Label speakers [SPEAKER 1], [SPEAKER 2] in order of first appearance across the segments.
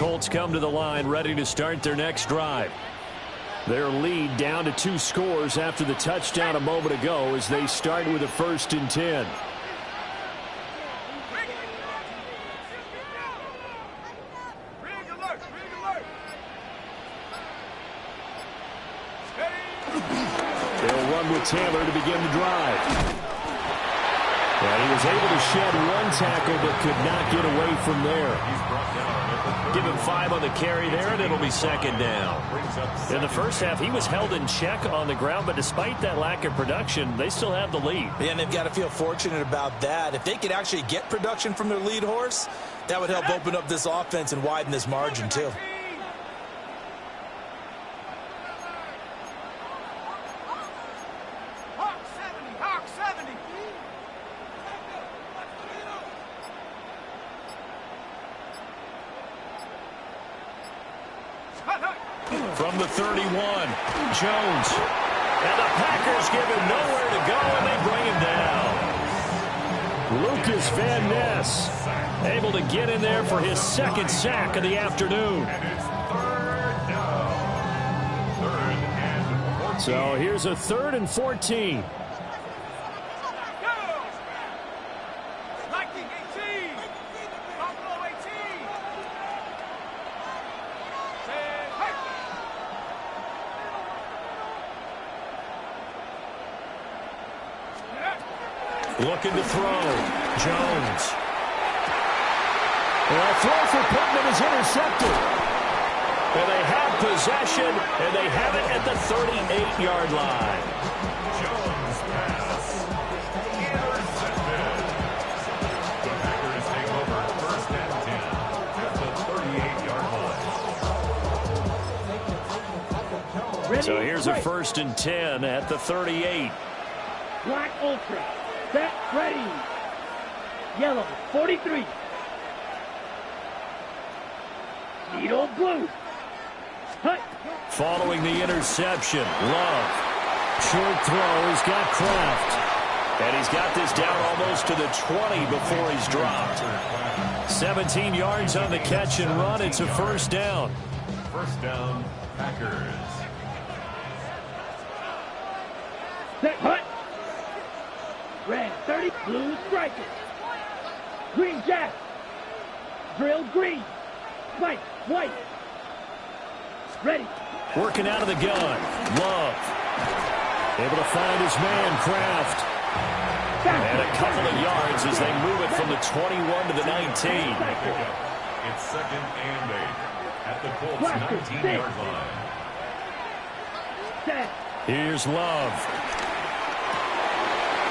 [SPEAKER 1] Colts come to the line ready to start their next drive. Their lead down to 2 scores after the touchdown a moment ago as they start with a 1st and 10. They'll run with Taylor to begin the drive. And he was able to shed 1 tackle but could not get away from there. Give him 5 on the carry there, and it'll be 2nd down. In the first half, he was held in check on the ground, but despite that lack of production, they still have the lead.
[SPEAKER 2] Yeah, and they've got to feel fortunate about that. If they could actually get production from their lead horse, that would help open up this offense and widen this margin, too.
[SPEAKER 1] From the 31, Jones. And the Packers give him nowhere to go, and they bring him down. Lucas Van Ness able to get in there for his 2nd sack of the afternoon. So here's a 3rd and 14. Looking to throw. Jones. And a throw for Pittman is intercepted. And they have possession, and they have it at the 38-yard line. Jones pass. Intercepted. The Packers take over 1st and 10 at the 38-yard line. So here's a 1st and 10 at the 38.
[SPEAKER 3] Black Ultra. Set, ready. Yellow, 43. Needle blue. Hut.
[SPEAKER 1] Following the interception, Love. Short throw, he's got Kraft. And he's got this down almost to the 20 before he's dropped. 17 yards on the catch and run. It's a 1st down. 1st down, Packers.
[SPEAKER 3] Set, hut. Red 30, blue striker. Green jack. Drill green. White, white. Ready.
[SPEAKER 1] Working out of the gun. Love. Able to find his man, Kraft. And a couple of yards as they move it from the 21 to the 19. It's 2nd and 8 at the Colts 19-yard line. Here's Love.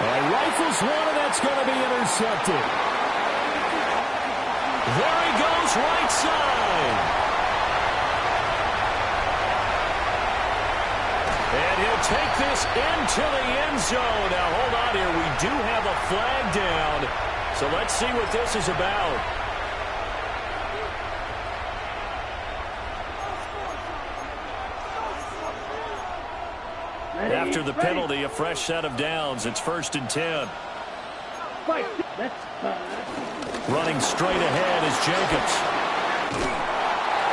[SPEAKER 1] And rifles one, and that's going to be intercepted. There he goes, right side. And he'll take this into the end zone. Now, hold on here. We do have a flag down. So let's see what this is about. After the penalty, a fresh set of downs. It's 1st and 10. Running straight ahead is Jacobs.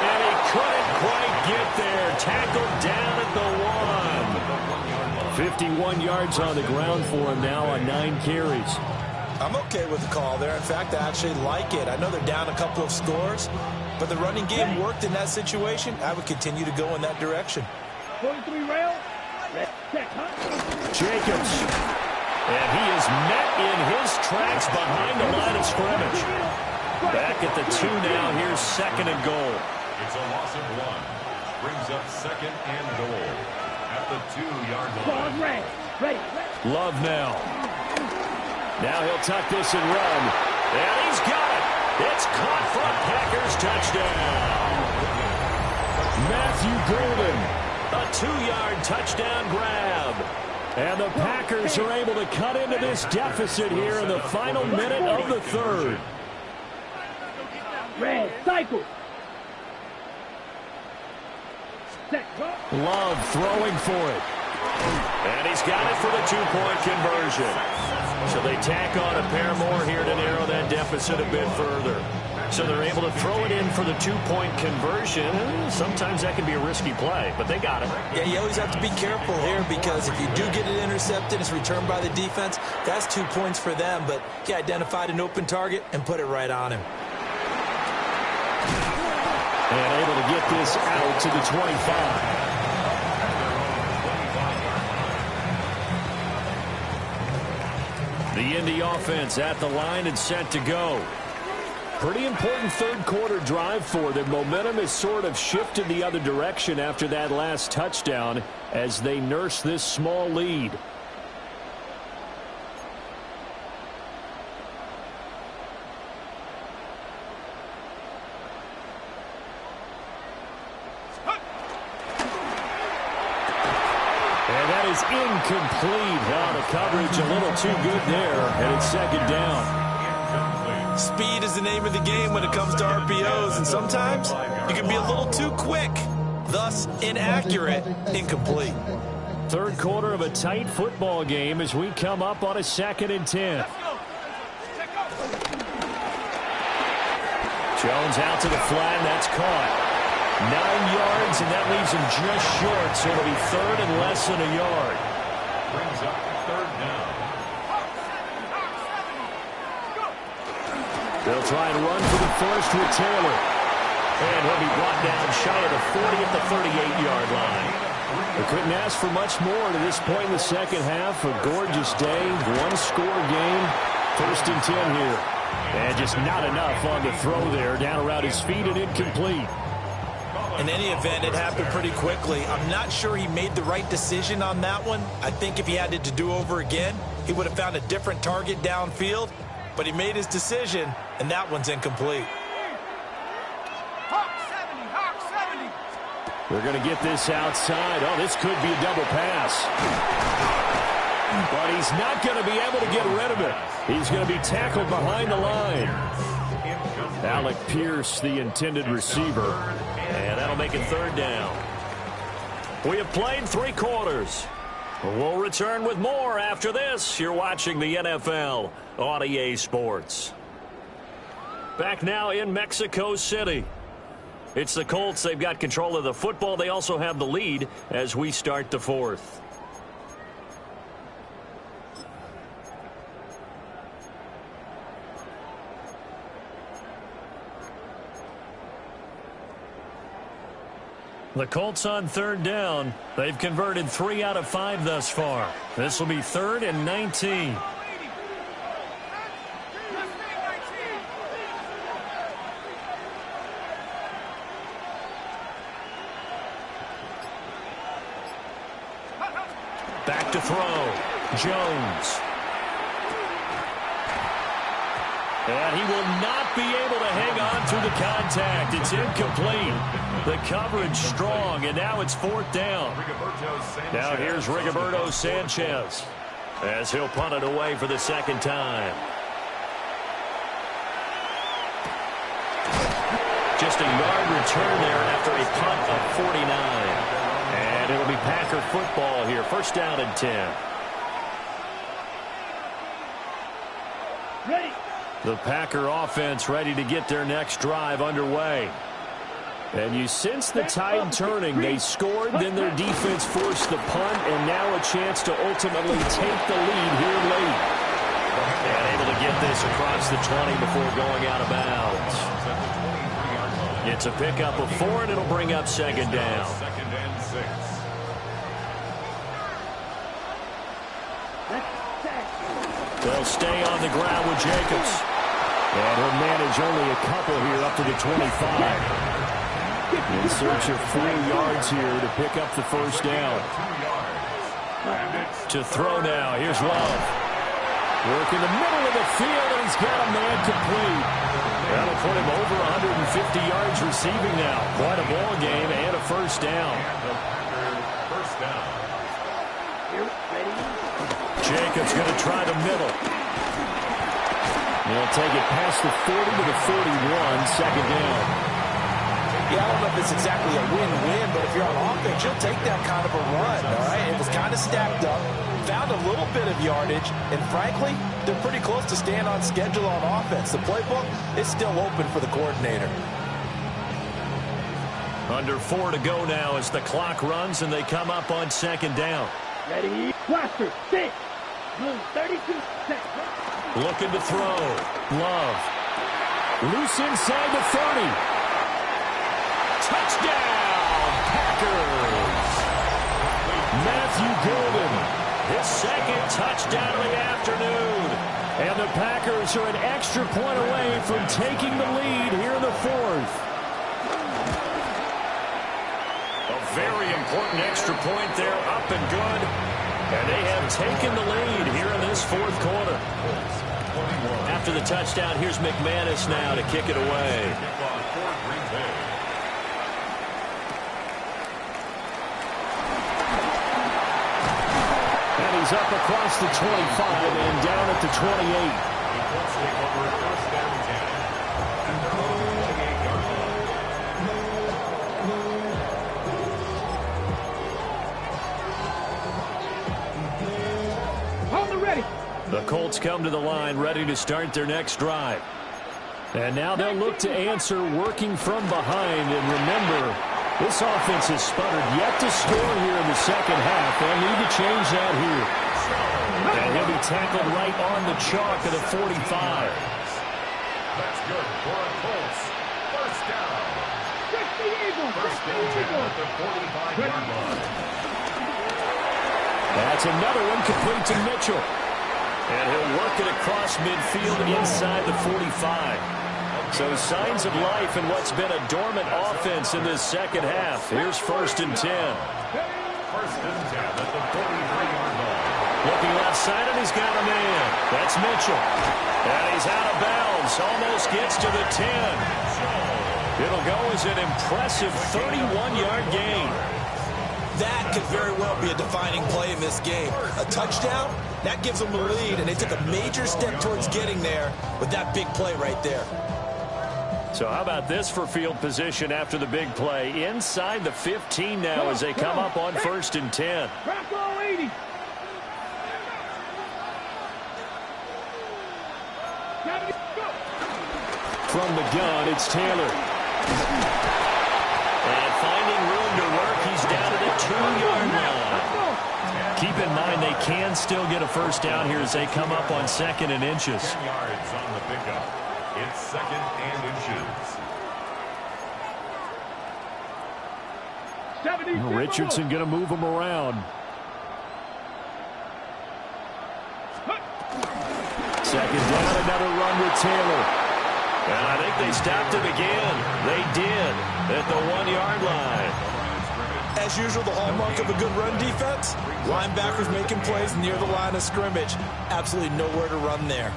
[SPEAKER 1] And he couldn't quite get there. Tackled down at the 1. 51 yards on the ground for him now on 9 carries.
[SPEAKER 2] I'm okay with the call there. In fact, I actually like it. I know they're down a couple of scores, but the running game worked in that situation. I would continue to go in that direction.
[SPEAKER 3] 43 rail.
[SPEAKER 1] Jacobs. And he is met in his tracks behind the line of scrimmage. Back at the 2 now. Here's 2nd and goal. It's a loss of 1. Brings up 2nd and goal at the 2-yard line. Love now. Now he'll tuck this and run. And he's got it. It's caught for a Packers touchdown. Matthew Golden. A 2-yard touchdown grab. And the Packers are able to cut into this deficit here in the final minute of the 3rd.
[SPEAKER 3] Red cycle.
[SPEAKER 1] Love throwing for it. And he's got it for the 2-point conversion. So they tack on a pair more here to narrow that deficit a bit further. So they're able to throw it in for the two-point conversion. Sometimes that can be a risky play, but they got it.
[SPEAKER 2] Yeah, you always have to be careful here because if you do get it intercepted, it's returned by the defense, that's 2 points for them. But he identified an open target and put it right on him.
[SPEAKER 1] And able to get this out to the 25. The Indy offense at the line and set to go. Pretty important third-quarter drive for them. Momentum has sort of shifted the other direction after that last touchdown as they nurse this small lead. And that is incomplete. Oh, the coverage a little too good there, and it's second down.
[SPEAKER 2] Speed is the name of the game when it comes to RPOs, and sometimes you can be a little too quick, thus inaccurate, incomplete.
[SPEAKER 1] Third quarter of a tight football game as we come up on a 2nd and 10. Jones out to the flat, and that's caught. 9 yards, and that leaves him just short, so it'll be third and less than a yard. Brings up third down. They'll try and run for the first with Taylor. And he'll be brought down shy of the 40 at the 38-yard line. We couldn't ask for much more to this point in the second half. A gorgeous day, one-score game. 1st and 10 here. And just not enough on the throw there. Down around his feet and incomplete.
[SPEAKER 2] In any event, it happened pretty quickly. I'm not sure he made the right decision on that one. I think if he had it to do over again, he would have found a different target downfield. But he made his decision, and that one's incomplete.
[SPEAKER 1] They're going to get this outside. Oh, this could be a double pass. But he's not going to be able to get rid of it. He's going to be tackled behind the line. Alec Pierce, the intended receiver. And that'll make it third down. We have played 3 quarters. We'll return with more after this. You're watching the NFL on EA Sports. Back now in Mexico City. It's the Colts. They've got control of the football. They also have the lead as we start the 4th. The Colts on third down. They've converted 3 out of 5 thus far. This will be 3rd and 19. Back to throw. Jones. And he will not be able to hang on through the contact. It's incomplete. The coverage strong, and now it's 4th down. Now here's Rigoberto Sanchez as he'll punt it away for the 2nd time. Just a yard return there after a punt of 49. And it'll be Packer football here. 1st down and 10.
[SPEAKER 3] Ready.
[SPEAKER 1] The Packer offense ready to get their next drive underway. And you sense the tide turning. They scored, then their defense forced the punt, and now a chance to ultimately take the lead here late. And able to get this across the 20 before going out of bounds. It's a pickup of 4, and it'll bring up 2nd down. 2nd and 6. They'll stay on the ground with Jacobs. And he'll manage only a couple here up to the 25. In search of 4 yards here to pick up the 1st down. To throw now. Here's Love. Work in the middle of the field, and he's got a man complete. That'll put him over 150 yards receiving now. Quite a ball game and a 1st down. Jacobs going to try the middle. He'll take it past the 40 to the 41, 2nd down.
[SPEAKER 2] Yeah, I don't know if it's exactly a win-win, but if you're on offense, you'll take that kind of a run, all right? It was kind of stacked up, found a little bit of yardage, and frankly, they're pretty close to staying on schedule on offense. The playbook is still open for the coordinator.
[SPEAKER 1] Under 4 to go now as the clock runs and they come up on second down.
[SPEAKER 3] Ready, blaster, 6. Move 32 seconds.
[SPEAKER 1] Looking to throw. Love. Loose inside the 30. Touchdown, Packers. Matthew Golden, his second touchdown of the afternoon. And the Packers are an extra point away from taking the lead here in the fourth. A very important extra point there, up and good. And they have taken the lead here in this fourth quarter. After the touchdown, here's McManus now to kick it away. And he's up across the 25 and down at the 28. The Colts come to the line ready to start their next drive. And now they'll look to answer working from behind. And remember, this offense has sputtered yet to score here in the second half. They'll need to change that here. And he'll be tackled right on the chalk at the 45.
[SPEAKER 4] That's good for a Colts. First down. First down at the 45-yard line.
[SPEAKER 1] That's another one complete to Mitchell. And he'll work it across midfield inside the 45. So signs of life in what's been a dormant offense in this second half. Here's 1st and 10.
[SPEAKER 4] First and 10 at the 43-yard line.
[SPEAKER 1] Looking left side, and he's got a man. That's Mitchell. And he's out of bounds. Almost gets to the 10. It'll go as an impressive 31-yard gain.
[SPEAKER 2] That could very well be a defining play in this game. A touchdown, that gives them the lead, and they took a major step towards getting there with that big play right there.
[SPEAKER 1] So how about this for field position after the big play? Inside the 15 now as they come up on 1st and 10.
[SPEAKER 3] Bravo 80.
[SPEAKER 1] From the gun, it's Taylor. And finding room to work, he's down at the 2-yard line. Keep in mind they can still get a first down here as they come up on 2nd and inches.
[SPEAKER 4] 10 yards on the pickup. It's 2nd and inches.
[SPEAKER 1] Richardson going to move him around. 2nd down, another run with Taylor. And I think they stopped him again. They did at the 1-yard line.
[SPEAKER 2] As usual, the hallmark of a good run defense, linebackers making plays near the line of scrimmage. Absolutely nowhere to run there.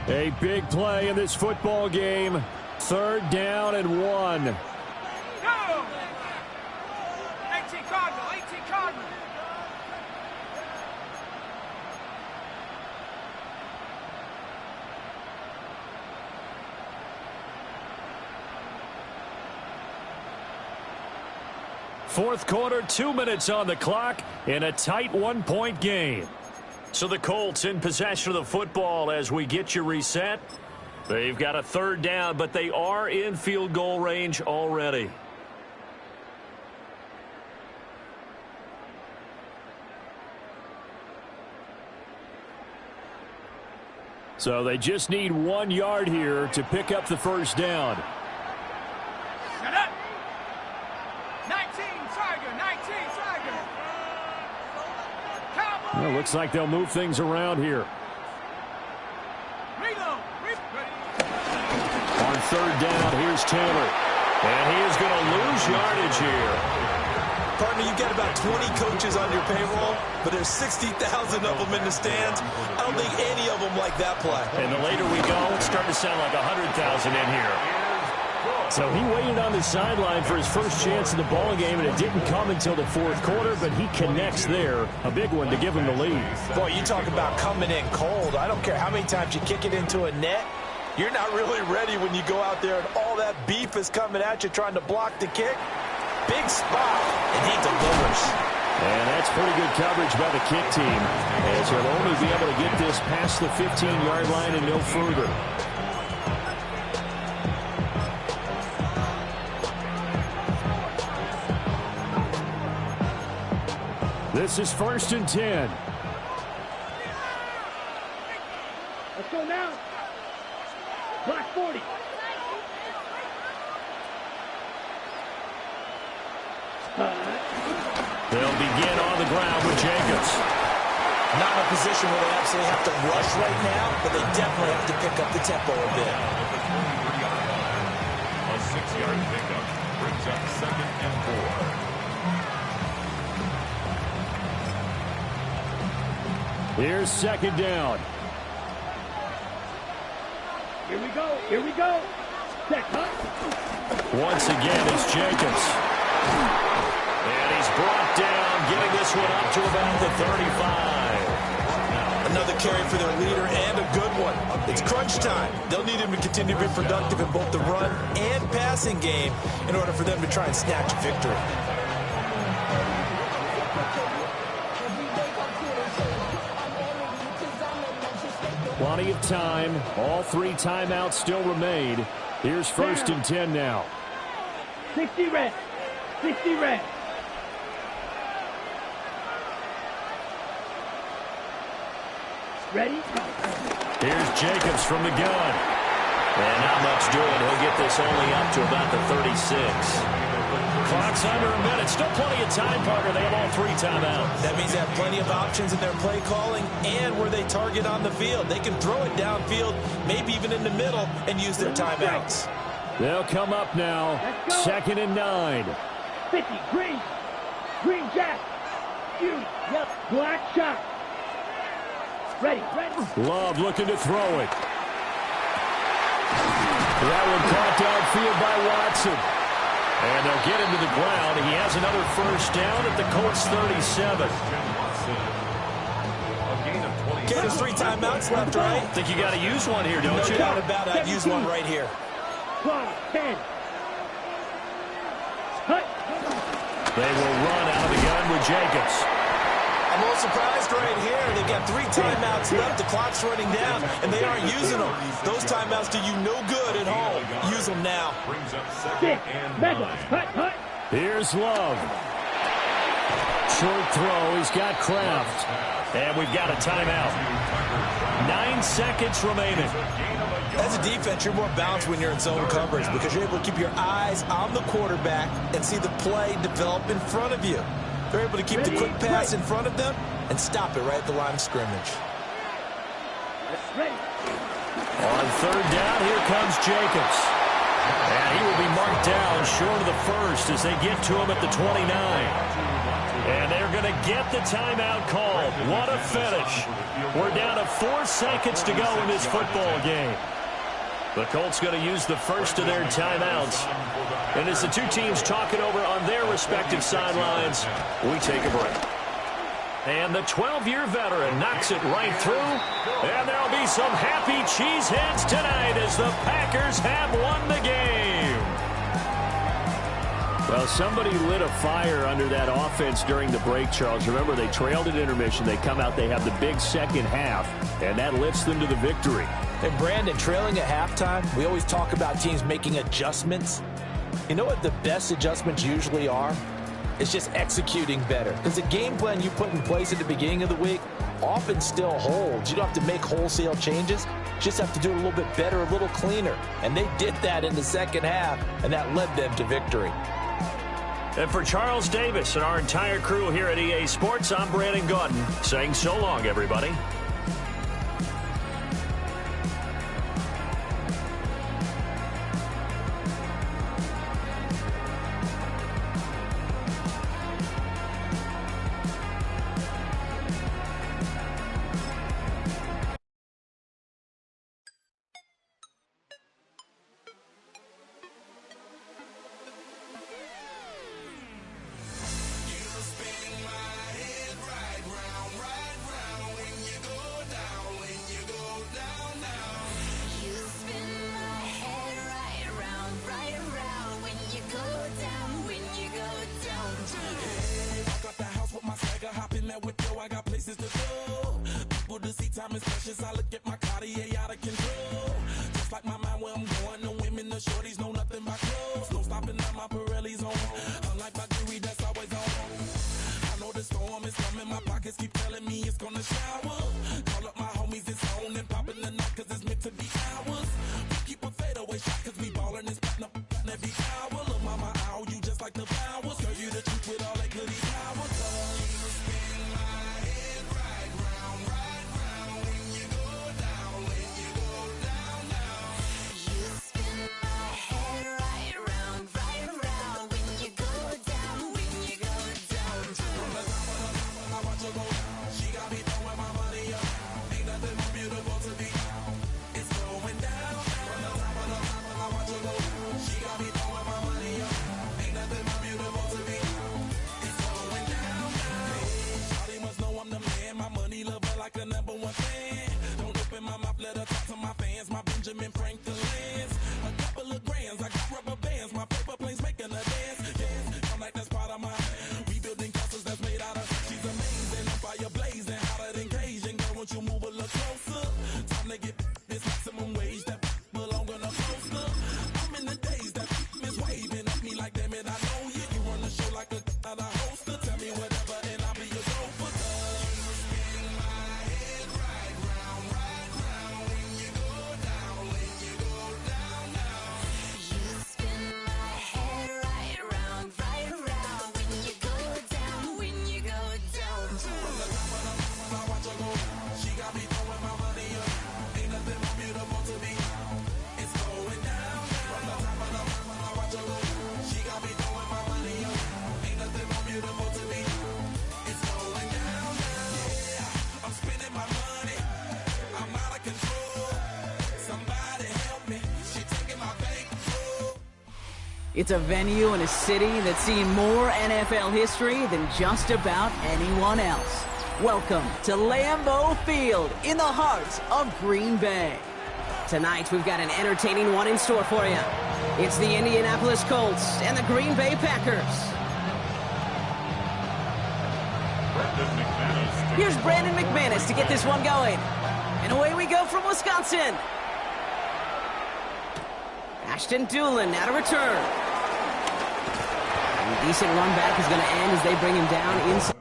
[SPEAKER 1] A big play in this football game. 3rd down and 1. Fourth quarter, 2 minutes on the clock in a tight 1-point game. So the Colts in possession of the football as we get you reset. They've got a 3rd down, but they are in field goal range already. So they just need 1 yard here to pick up the first down.
[SPEAKER 5] Shut up. 19, Tiger, 19, Tiger. Cowboys.
[SPEAKER 1] Well, looks like they'll move things around here.
[SPEAKER 5] Reload.
[SPEAKER 1] On 3rd down, here's Taylor. And he is going to lose yardage here.
[SPEAKER 2] Partner, you've got about 20 coaches on your payroll, but there's 60,000 of them in the stands. I don't think any of them like that play.
[SPEAKER 1] And the later we go, it's starting to sound like 100,000 in here. So he waited on the sideline for his first chance in the ball game, and it didn't come until the fourth quarter, but he connects there. A big one to give him the lead.
[SPEAKER 2] Boy, you talk about coming in cold. I don't care how many times you kick it into a net. You're not really ready when you go out there and all that beef is coming at you trying to block the kick. Big spot, and he delivers.
[SPEAKER 1] And that's pretty good coverage by the kick team, as he'll only be able to get this past the 15-yard line and no further. This is 1st and 10.
[SPEAKER 3] Let's go now. Block 40.
[SPEAKER 1] They'll begin on the ground with Jacobs.
[SPEAKER 2] Not in a position where they absolutely have to rush right now, but they definitely have to pick up the tempo a bit.
[SPEAKER 4] A 6-yard pickup brings up 2nd and 4.
[SPEAKER 1] Here's 2nd down.
[SPEAKER 3] Here we go. Here we go. Set, huh?
[SPEAKER 1] Once again, it's Jacobs. And he's brought down, getting this one up to about the 35.
[SPEAKER 2] Another carry for their leader and a good one. It's crunch time. They'll need him to continue to be productive in both the run and passing game in order for them to try and snatch a victory.
[SPEAKER 1] Plenty of time. All 3 timeouts still remain. Here's 1st and 10 now.
[SPEAKER 3] 60 red. 60 red. Ready?
[SPEAKER 1] Here's Jacobs from the gun. And not much doing. He'll get this only up to about the 36. Clock's under a minute. Still plenty of time, Parker. They have all 3 timeouts.
[SPEAKER 2] That means they have plenty of options in their play calling and where they target on the field. They can throw it downfield, maybe even in the middle, and use their timeouts.
[SPEAKER 1] They'll come up now. 2nd and 9.
[SPEAKER 3] 50. Green. Green jack. Beauty. Yep. Black shot. Ready. Ready.
[SPEAKER 1] Love looking to throw it. That one caught downfield by Watson. And they'll get him to the ground. He has another 1st down at the Colts 37.
[SPEAKER 2] Okay, there's 3 timeouts left, right?
[SPEAKER 1] I think you got to use one here, don't you?
[SPEAKER 2] No doubt about it. I'd use one right here.
[SPEAKER 3] 10. Cut.
[SPEAKER 1] They will run out of the gun with Jacobs.
[SPEAKER 2] I'm a little surprised right here. They've got 3 timeouts left. The clock's running down, and they aren't using them. Those timeouts do you no good at home. Use them now.
[SPEAKER 4] Brings up 2nd and 9.
[SPEAKER 3] Cut.
[SPEAKER 1] Here's Love. Short throw. He's got Kraft. And we've got a timeout. 9 seconds remaining.
[SPEAKER 2] As a defense, you're more balanced when you're in zone coverage because you're able to keep your eyes on the quarterback and see the play develop in front of you. They're able to keep the quick pass in front of them and stop it right at the line of scrimmage.
[SPEAKER 1] On 3rd down, here comes Jacobs. And he will be marked down short of the 1st as they get to him at the 29. And they're going to get the timeout called. What a finish. We're down to 4 seconds to go in this football game. The Colts going to use the first of their timeouts. And as the 2 teams talk it over on their respective sidelines, we take a break. And the 12-year veteran knocks it right through. And there'll be some happy cheeseheads tonight as the Packers have won the game. Well, somebody lit a fire under that offense during the break, Charles. Remember, they trailed at intermission. They come out, they have the big second half, and that lifts them to the victory.
[SPEAKER 2] And Brandon, trailing at halftime, we always talk about teams making adjustments. You know what the best adjustments usually are? It's just executing better. Because the game plan you put in place at the beginning of the week often still holds. You don't have to make wholesale changes. You just have to do it a little bit better, a little cleaner. And they did that in the second half, and that led them to victory.
[SPEAKER 1] And for Charles Davis and our entire crew here at EA Sports, I'm Brandon Gaudin saying so long, everybody.
[SPEAKER 6] that whip, yo, I got places to go. People to see, time is precious. I look at my Cartier out of control. Just like my mind where I'm going, the women, the shorties know nothing but clothes. No stopping at my Pirelli's on. Unlike my jewelry, that's always on. I know the storm is coming, my pockets keep telling me it's gonna shower. Call up my homies, it's on and popping the night, cause it's meant to be ours. We keep a fadeaway shot, cause we ballin' and spotting up every hour. Look, mama, I owe you just like the flowers. Girl, you the truth with all that goody power. Cause you spin my head right round when you go down, when you go down, down.
[SPEAKER 7] You spin my head right round when you go down, when you go down.
[SPEAKER 6] From the top of the top, I watch her go down. She got me throwing my money up. Ain't nothing more beautiful to be. It's going down. From the top of the top, I watch her go down. She got me throwing my money up. Ain't nothing more beautiful to be. It's going down. Shawty must know I'm the man. My money lover like a #1 fan. Don't open my mouth, let her talk to my fans. My Benjamin Franklin's. A couple of grands, I got rubber bands. My paper planes making a dance. Yes, I'm like that's part of my rebuilding castles that's made out of. She's amazing, I'm fire blazing, hotter than Cajun. Girl, won't you move a little closer? Time to get this maximum wage that belong on a coaster. I'm in the days that is waving at me like, damn it, I know you. You run the show like a hoster. Tell me whatever and I'll be your gopher. You spin my head right round when you go down, when you go down, down.
[SPEAKER 7] You spin my head right round when you go down, when you go down.
[SPEAKER 6] From the top of the mountain, I watch her go down. She got me throwing my money up. Ain't nothing more beautiful to me. It's going down. From the top of the mountain, I watch her go down. She got me throwing my money up. Ain't nothing more beautiful to me. It's going down. Yeah, I'm spending my money. I'm out of control. Somebody help me. She taking my bankroll.
[SPEAKER 8] It's a venue and a city that's seen more NFL history than just about anyone else. Welcome to Lambeau Field in the heart of Green Bay. Tonight, we've got an entertaining one in store for you. It's the Indianapolis Colts and the Green Bay Packers. Here's Brandon McManus to get this one going. And away we go from Wisconsin. Ashton Dulin now to return. And a decent run back is going to end as they bring him down inside.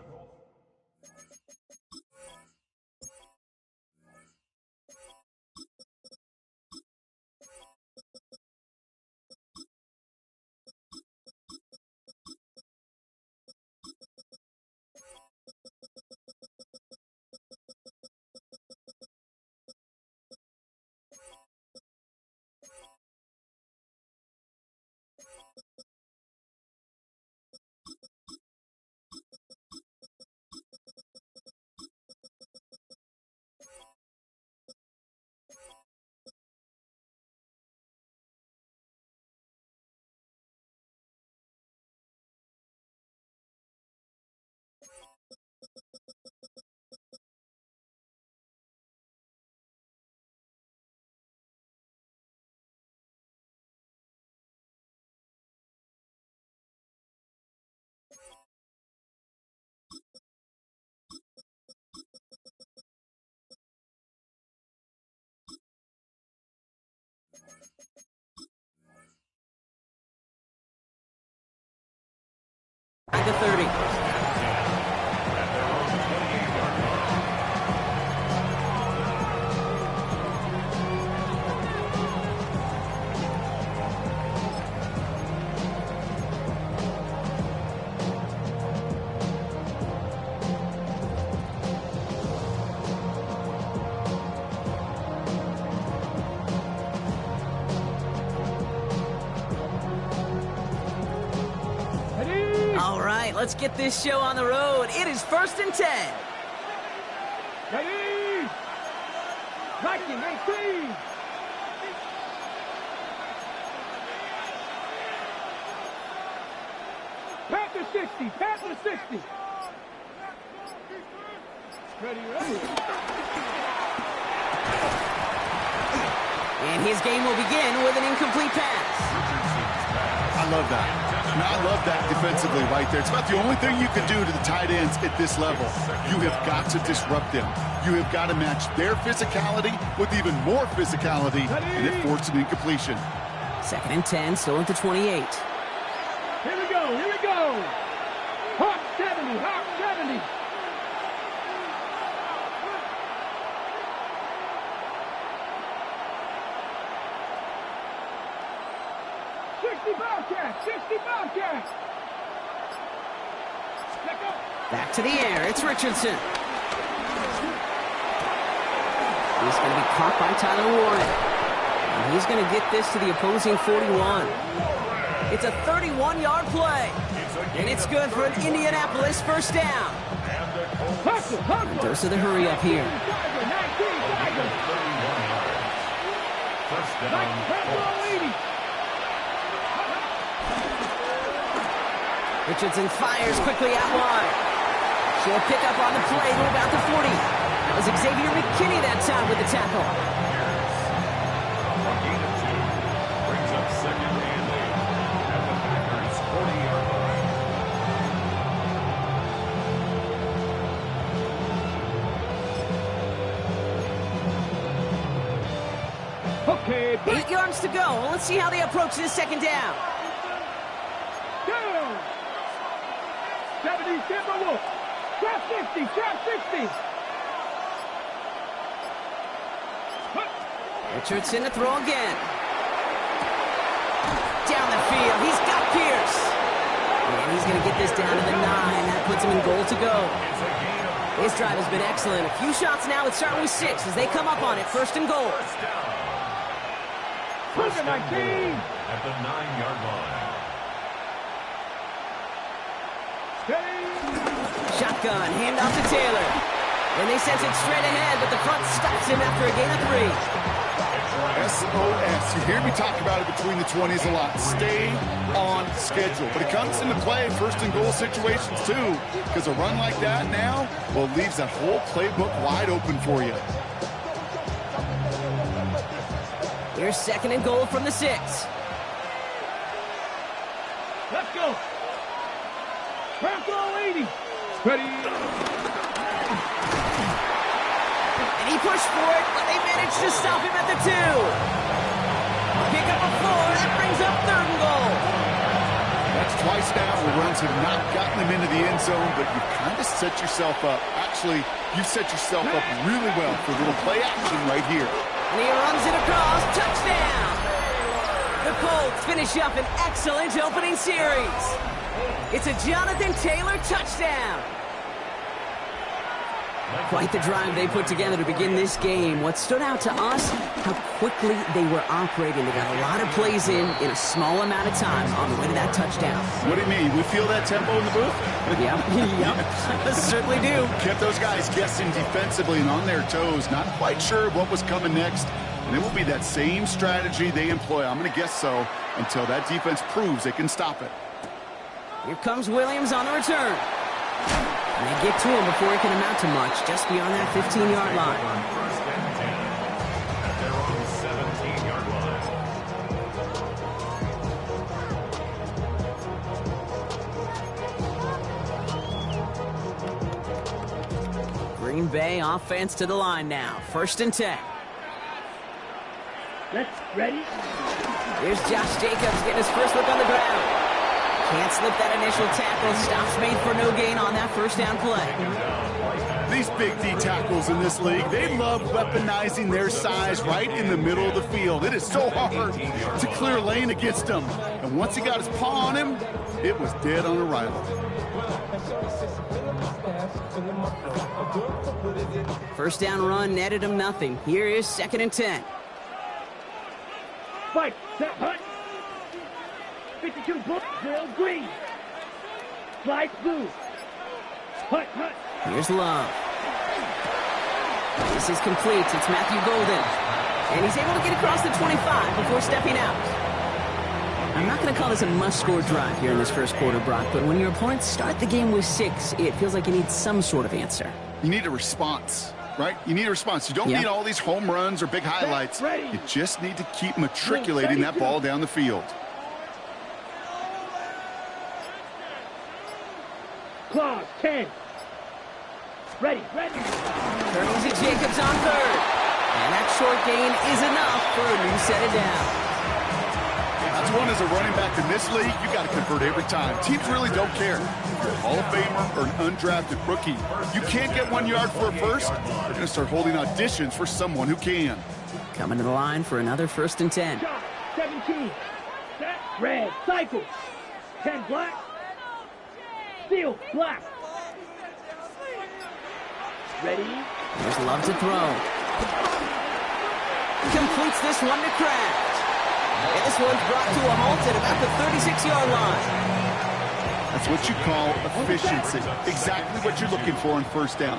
[SPEAKER 8] At the 30. All right, let's get this show on the road. It is 1st and 10.
[SPEAKER 3] Ready! Viking 18! Panther 60! Panther 60! Ready, ready!
[SPEAKER 8] And his game will begin with an incomplete pass.
[SPEAKER 9] love that. And I love that defensively right there. It's about the only thing you can do to the tight ends at this level. You have got to disrupt them. You have got to match their physicality with even more physicality, and it forced an incompletion.
[SPEAKER 8] 2nd and 10, still at the 28.
[SPEAKER 3] Here we go, here we go. Hawk 70, Hawk 70. Bobcats, 60 Bobcats.
[SPEAKER 8] Back to the air, it's Richardson. He's going to be caught by Tyler Warren. And he's going to get this to the opposing 41. It's a 31-yard play. And it's good for an Indianapolis first down. And dose of the hurry up here.
[SPEAKER 4] First down.
[SPEAKER 8] Richardson fires quickly out wide. Short pickup on the play to about the 40. That was Xavier McKinney that time with the tackle.
[SPEAKER 4] A gain of 2 brings up 2nd and 8 at the Packers' 40-yard line.
[SPEAKER 3] Okay,
[SPEAKER 8] 8 yards to go. Let's see how they approach this 2nd down.
[SPEAKER 3] 70 Timberwolves. Trap 60, trap 60.
[SPEAKER 8] Richardson to throw again. Down the field. He's got Pierce. And he's going to get this down to the 9. That puts him in goal to go. His drive has been excellent. A few shots now. It's starting with 6 as they come up on it. 1st and goal.
[SPEAKER 4] First down. 19 at the 9-yard line.
[SPEAKER 8] Shotgun, hand off to Taylor. And they sent it straight ahead, but the front stops him after a gain of 3.
[SPEAKER 9] SOS. You hear me talk about it between the 20s a lot. Stay on schedule. But it comes into play in 1st and goal situations too. Because a run like that now, well, leaves that whole playbook wide open for you.
[SPEAKER 8] Here's 2nd and goal from the 6.
[SPEAKER 3] Let's go. Trap goal 80. Ready.
[SPEAKER 8] And he pushed for it, but they managed to stop him at the 2. Pick up a 4. That brings up 3rd and goal.
[SPEAKER 9] That's twice now where runs have not gotten them into the end zone, but you've kind of set yourself up. Actually, you set yourself up really well for a little play action right here.
[SPEAKER 8] And he runs it across. Touchdown. The Colts finish up an excellent opening series. It's a Jonathan Taylor touchdown. Quite the drive they put together to begin this game. What stood out to us, how quickly they were operating. They got a lot of plays in a small amount of time on the way to that touchdown.
[SPEAKER 9] What do you mean? We feel that tempo in the booth?
[SPEAKER 8] Yep. Certainly do.
[SPEAKER 9] Kept those guys guessing defensively and on their toes, not quite sure what was coming next. And it will be that same strategy they employ, I'm going to guess so, until that defense proves they can stop it.
[SPEAKER 8] Here comes Williams on the return. And they get to him before he can amount to much, just beyond that 15-yard line.
[SPEAKER 4] First and 10 at their own 17-yard line.
[SPEAKER 8] Green Bay offense to the line now. 1st and 10.
[SPEAKER 3] Let's ready.
[SPEAKER 8] Here's Josh Jacobs getting his first look on the ground. Can't slip that initial tackle. Stops made for no gain on that 1st down play.
[SPEAKER 9] These big D tackles in this league, they love weaponizing their size right in the middle of the field. It is so hard to clear lane against them. And once he got his paw on him, it was dead on arrival.
[SPEAKER 8] 1st down run netted him nothing. Here is 2nd and 10.
[SPEAKER 3] Fight. Set. Hunt. 52 book. Drill green. Slide blue. Hunt.
[SPEAKER 8] Here's Love. This is complete. It's Matthew Golden. And he's able to get across the 25 before stepping out. I'm not going to call this a must-score drive here in this 1st quarter, Brock, but when your opponents start the game with 6, it feels like you need some sort of answer.
[SPEAKER 9] You need a response, right? You need a response. You don't need all these home runs or big highlights. You just need to keep matriculating that ball down the field.
[SPEAKER 3] Claws, 10. Ready.
[SPEAKER 8] Turning to Jacobs on third. And that short gain is enough for a new set of downs.
[SPEAKER 9] That's one as a running back in this league, you got to convert every time. Teams really don't care. If you're a Hall of Famer or an undrafted rookie, you can't get 1 yard for a first, they're going to start holding auditions for someone who can.
[SPEAKER 8] Coming to the line for another 1st and 10.
[SPEAKER 3] Shot, 17. Set, red, cycle. 10 black. Steel, black. Ready?
[SPEAKER 8] There's Love to throw. Completes this one to Kraft. And this one's brought to a halt at about the 36-yard line.
[SPEAKER 9] That's what you call efficiency. Exactly what you're looking for on first down.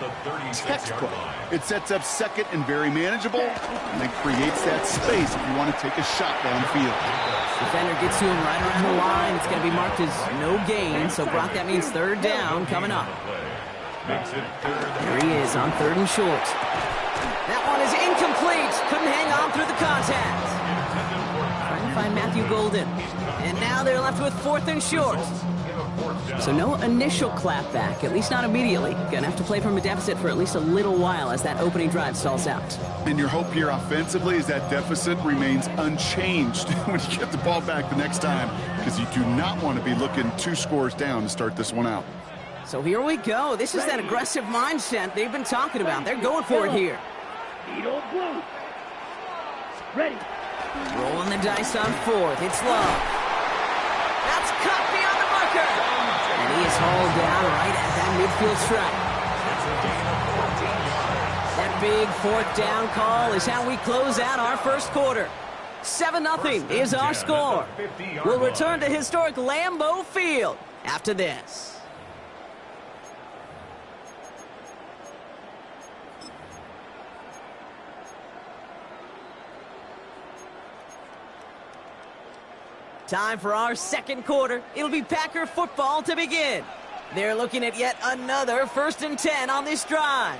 [SPEAKER 9] Textbook. It sets up second and very manageable, and it creates that space if you want to take a shot downfield.
[SPEAKER 8] Defender gets to him right around the line. It's going to be marked as no gain, so Brock, that means 3rd down coming up. There he is on 3rd and short. That one is incomplete. Couldn't hang on through the contact. Trying to find Matthew Golden. And now they're left with 4th and short. So no initial clapback, at least not immediately. Gonna have to play from a deficit for at least a little while as that opening drive stalls out.
[SPEAKER 9] And your hope here offensively is that deficit remains unchanged when you get the ball back the next time, because you do not want to be looking 2 scores down to start this one out.
[SPEAKER 8] So here we go. This is that aggressive mindset they've been talking about. They're going for it here.
[SPEAKER 3] Beetle blue. Ready.
[SPEAKER 8] Rolling the dice on 4th. It's Love. That's cut beyond the marker. And he is hauled down right at that midfield stripe. That big 4th down call is how we close out our first quarter. 7-0 is our score. We'll return to historic Lambeau Field after this. Time for our second quarter. It'll be Packer football to begin. They're looking at yet another 1st and 10 on this drive.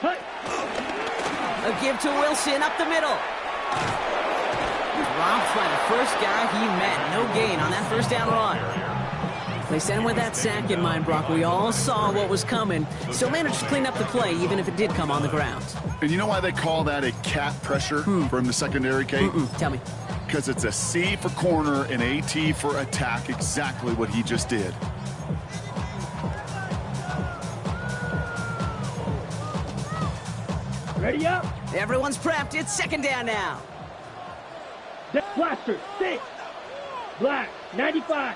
[SPEAKER 8] A give to Wilson up the middle. Robbed by the first guy he met. No gain on that 1st down run. They sent him with that sack in mind, Brock. We all saw what was coming. Still managed to clean up the play, even if it did come on the ground.
[SPEAKER 9] And you know why they call that a cat pressure from the secondary, Kate?
[SPEAKER 8] Tell me.
[SPEAKER 9] Because it's a C for corner and a T for attack, exactly what he just did.
[SPEAKER 3] Ready up.
[SPEAKER 8] Everyone's prepped. It's 2nd down now.
[SPEAKER 3] Blaster, 6. Black, 95.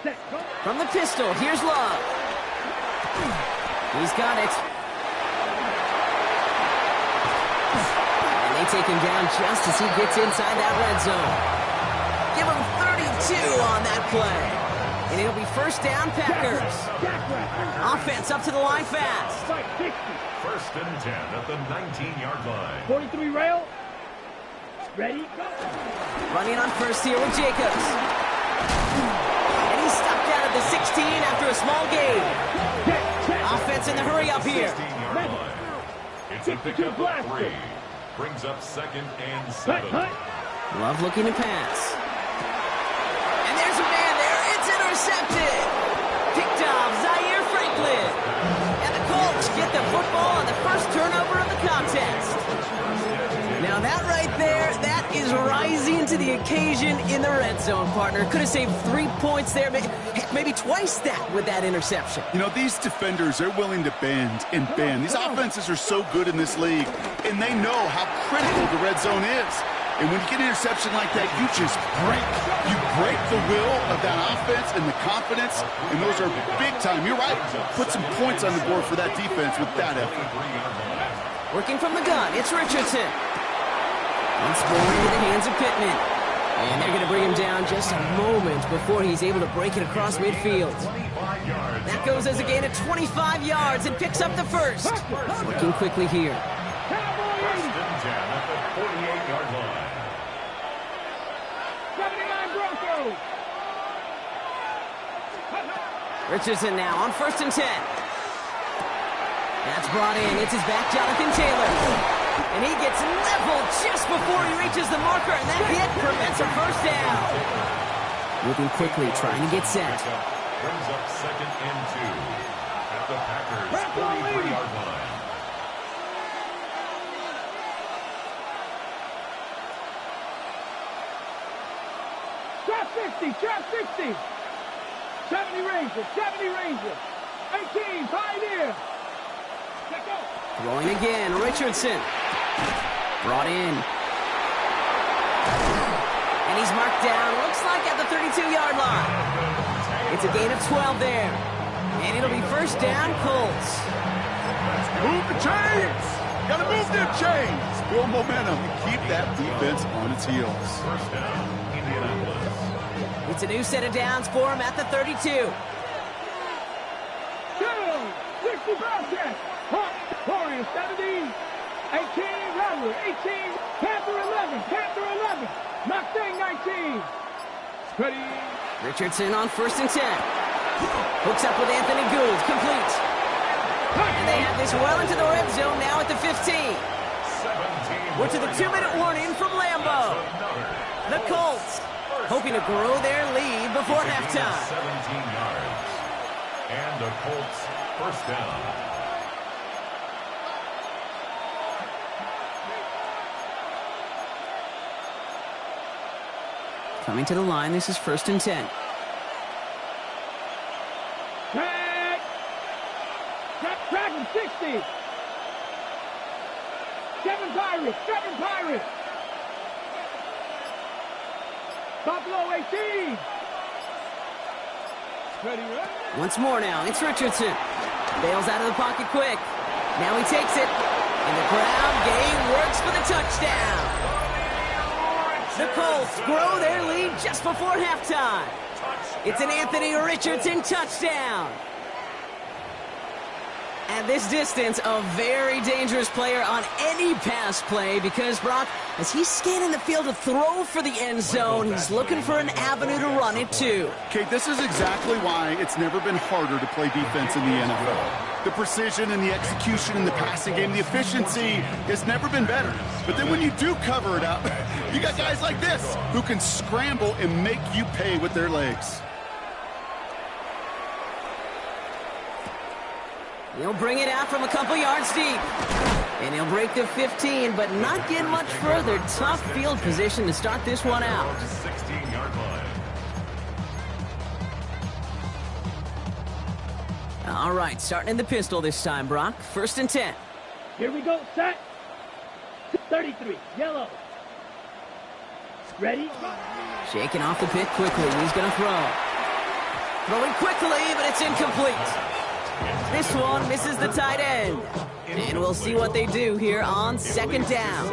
[SPEAKER 3] Set, go.
[SPEAKER 8] From the pistol, here's Love. He's got it. And they take him down just as he gets inside that red zone. Give him 32 on that play. And it'll be 1st down Packers. Offense up to the line fast.
[SPEAKER 3] 60.
[SPEAKER 4] 1st and 10 at the 19-yard line.
[SPEAKER 3] 43 rail. Ready, go.
[SPEAKER 8] Running on 1st here with Jacobs. And he's stuck down at the 16 after a small gain. Offense in the hurry up here.
[SPEAKER 4] It's a pickup of 3. Brings up 2nd and 7.
[SPEAKER 8] Love looking to pass. And there's a man there. It's intercepted. Picked off Zaire Franklin. And the Colts get the football on the first turnover of the contest. Now that right there, that is rising to the occasion in the red zone, partner. Could have saved 3 points there, maybe twice that with that interception.
[SPEAKER 9] You know, these defenders, they're willing to bend and bend. These offenses are so good in this league, and they know how critical the red zone is. And when you get an interception like that, you just break. You break the will of that offense and the confidence, and those are big time. You're right. Put some points on the board for that defense with that effort.
[SPEAKER 8] Working from the gun, it's Richardson. Once more into the hands of Pittman. And they're going to bring him down just a moment before he's able to break it across midfield. That goes as a gain of 25 yards and picks up the 1st. Working quickly here.
[SPEAKER 4] 1st and 10 at the 48-yard line.
[SPEAKER 3] 79 Broncos.
[SPEAKER 8] Richardson now on 1st and 10. That's brought in. It's his back, Jonathan Taylor. And he gets leveled just before he reaches the marker, and that hit prevents a 1st down. Moving quickly, trying to get set.
[SPEAKER 4] Brings up 2nd and 2 at the Packers' 43-yard line.
[SPEAKER 3] Trap 60, trap 60. 70 Rangers, 70 Rangers. 18, Pioneer. Let go.
[SPEAKER 8] Throwing again, Richardson. Brought in. And he's marked down, looks like at the 32-yard line. It's a gain of 12 there. And it'll be first down, Colts.
[SPEAKER 9] Move the chains! Gotta move them chains! Build momentum and keep that defense on its heels.
[SPEAKER 4] First down, Indianapolis.
[SPEAKER 8] It's a new set of downs for him at the 32.
[SPEAKER 3] 2, 60 Bobcats. Warriors 70. 18, Rattler, 18. Panther 11, Panther 11. Mustang 19. Ready.
[SPEAKER 8] Richardson on 1st and 10. Hooks up with Anthony Gould, complete. And they have this well into the red zone now at the 15. We're to the 2-minute warning from Lambeau. The Colts hoping to grow their lead before halftime.
[SPEAKER 4] 17 yards. And the Colts first down.
[SPEAKER 8] Coming to the line, this is 1st and 10.
[SPEAKER 3] Track. Track him, 60. 7 Pirates, 7 Pirates. Buffalo 18. Ready, ready.
[SPEAKER 8] Once more now, it's Richardson. Bails out of the pocket quick. Now he takes it. And the ground game works for the touchdown. The Colts grow their lead just before halftime. It's an Anthony Richardson touchdown. At this distance, a very dangerous player on any pass play because, Brock, as he's scanning the field to throw for the end zone, he's looking for an avenue to run it to.
[SPEAKER 9] Kate, this is exactly why it's never been harder to play defense in the NFL. The precision and the execution in the passing game, the efficiency has never been better. But then when you do cover it up, you got guys like this who can scramble and make you pay with their legs.
[SPEAKER 8] He'll bring it out from a couple yards deep. And he'll break the 15, but not get much further. Tough field position to start this one out.
[SPEAKER 4] 16-yard line.
[SPEAKER 8] All right, starting in the pistol this time, Brock. 1st and 10.
[SPEAKER 3] Here we go, set. 33, yellow. Ready?
[SPEAKER 8] Shaking off the pit quickly. He's going to throw. Throwing quickly, but it's incomplete. This one misses the tight end. And we'll see what they do here on 2nd down.